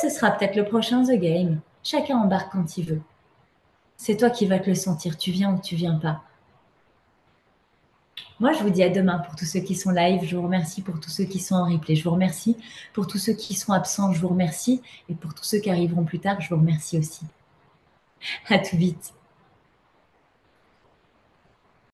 Ce sera peut-être le prochain The Game. Chacun embarque quand il veut. C'est toi qui vas te le sentir. Tu viens ou tu viens pas. Moi, je vous dis à demain pour tous ceux qui sont live. Je vous remercie pour tous ceux qui sont en replay. Je vous remercie pour tous ceux qui seront absents. Je vous remercie. Et pour tous ceux qui arriveront plus tard, je vous remercie aussi. À tout vite.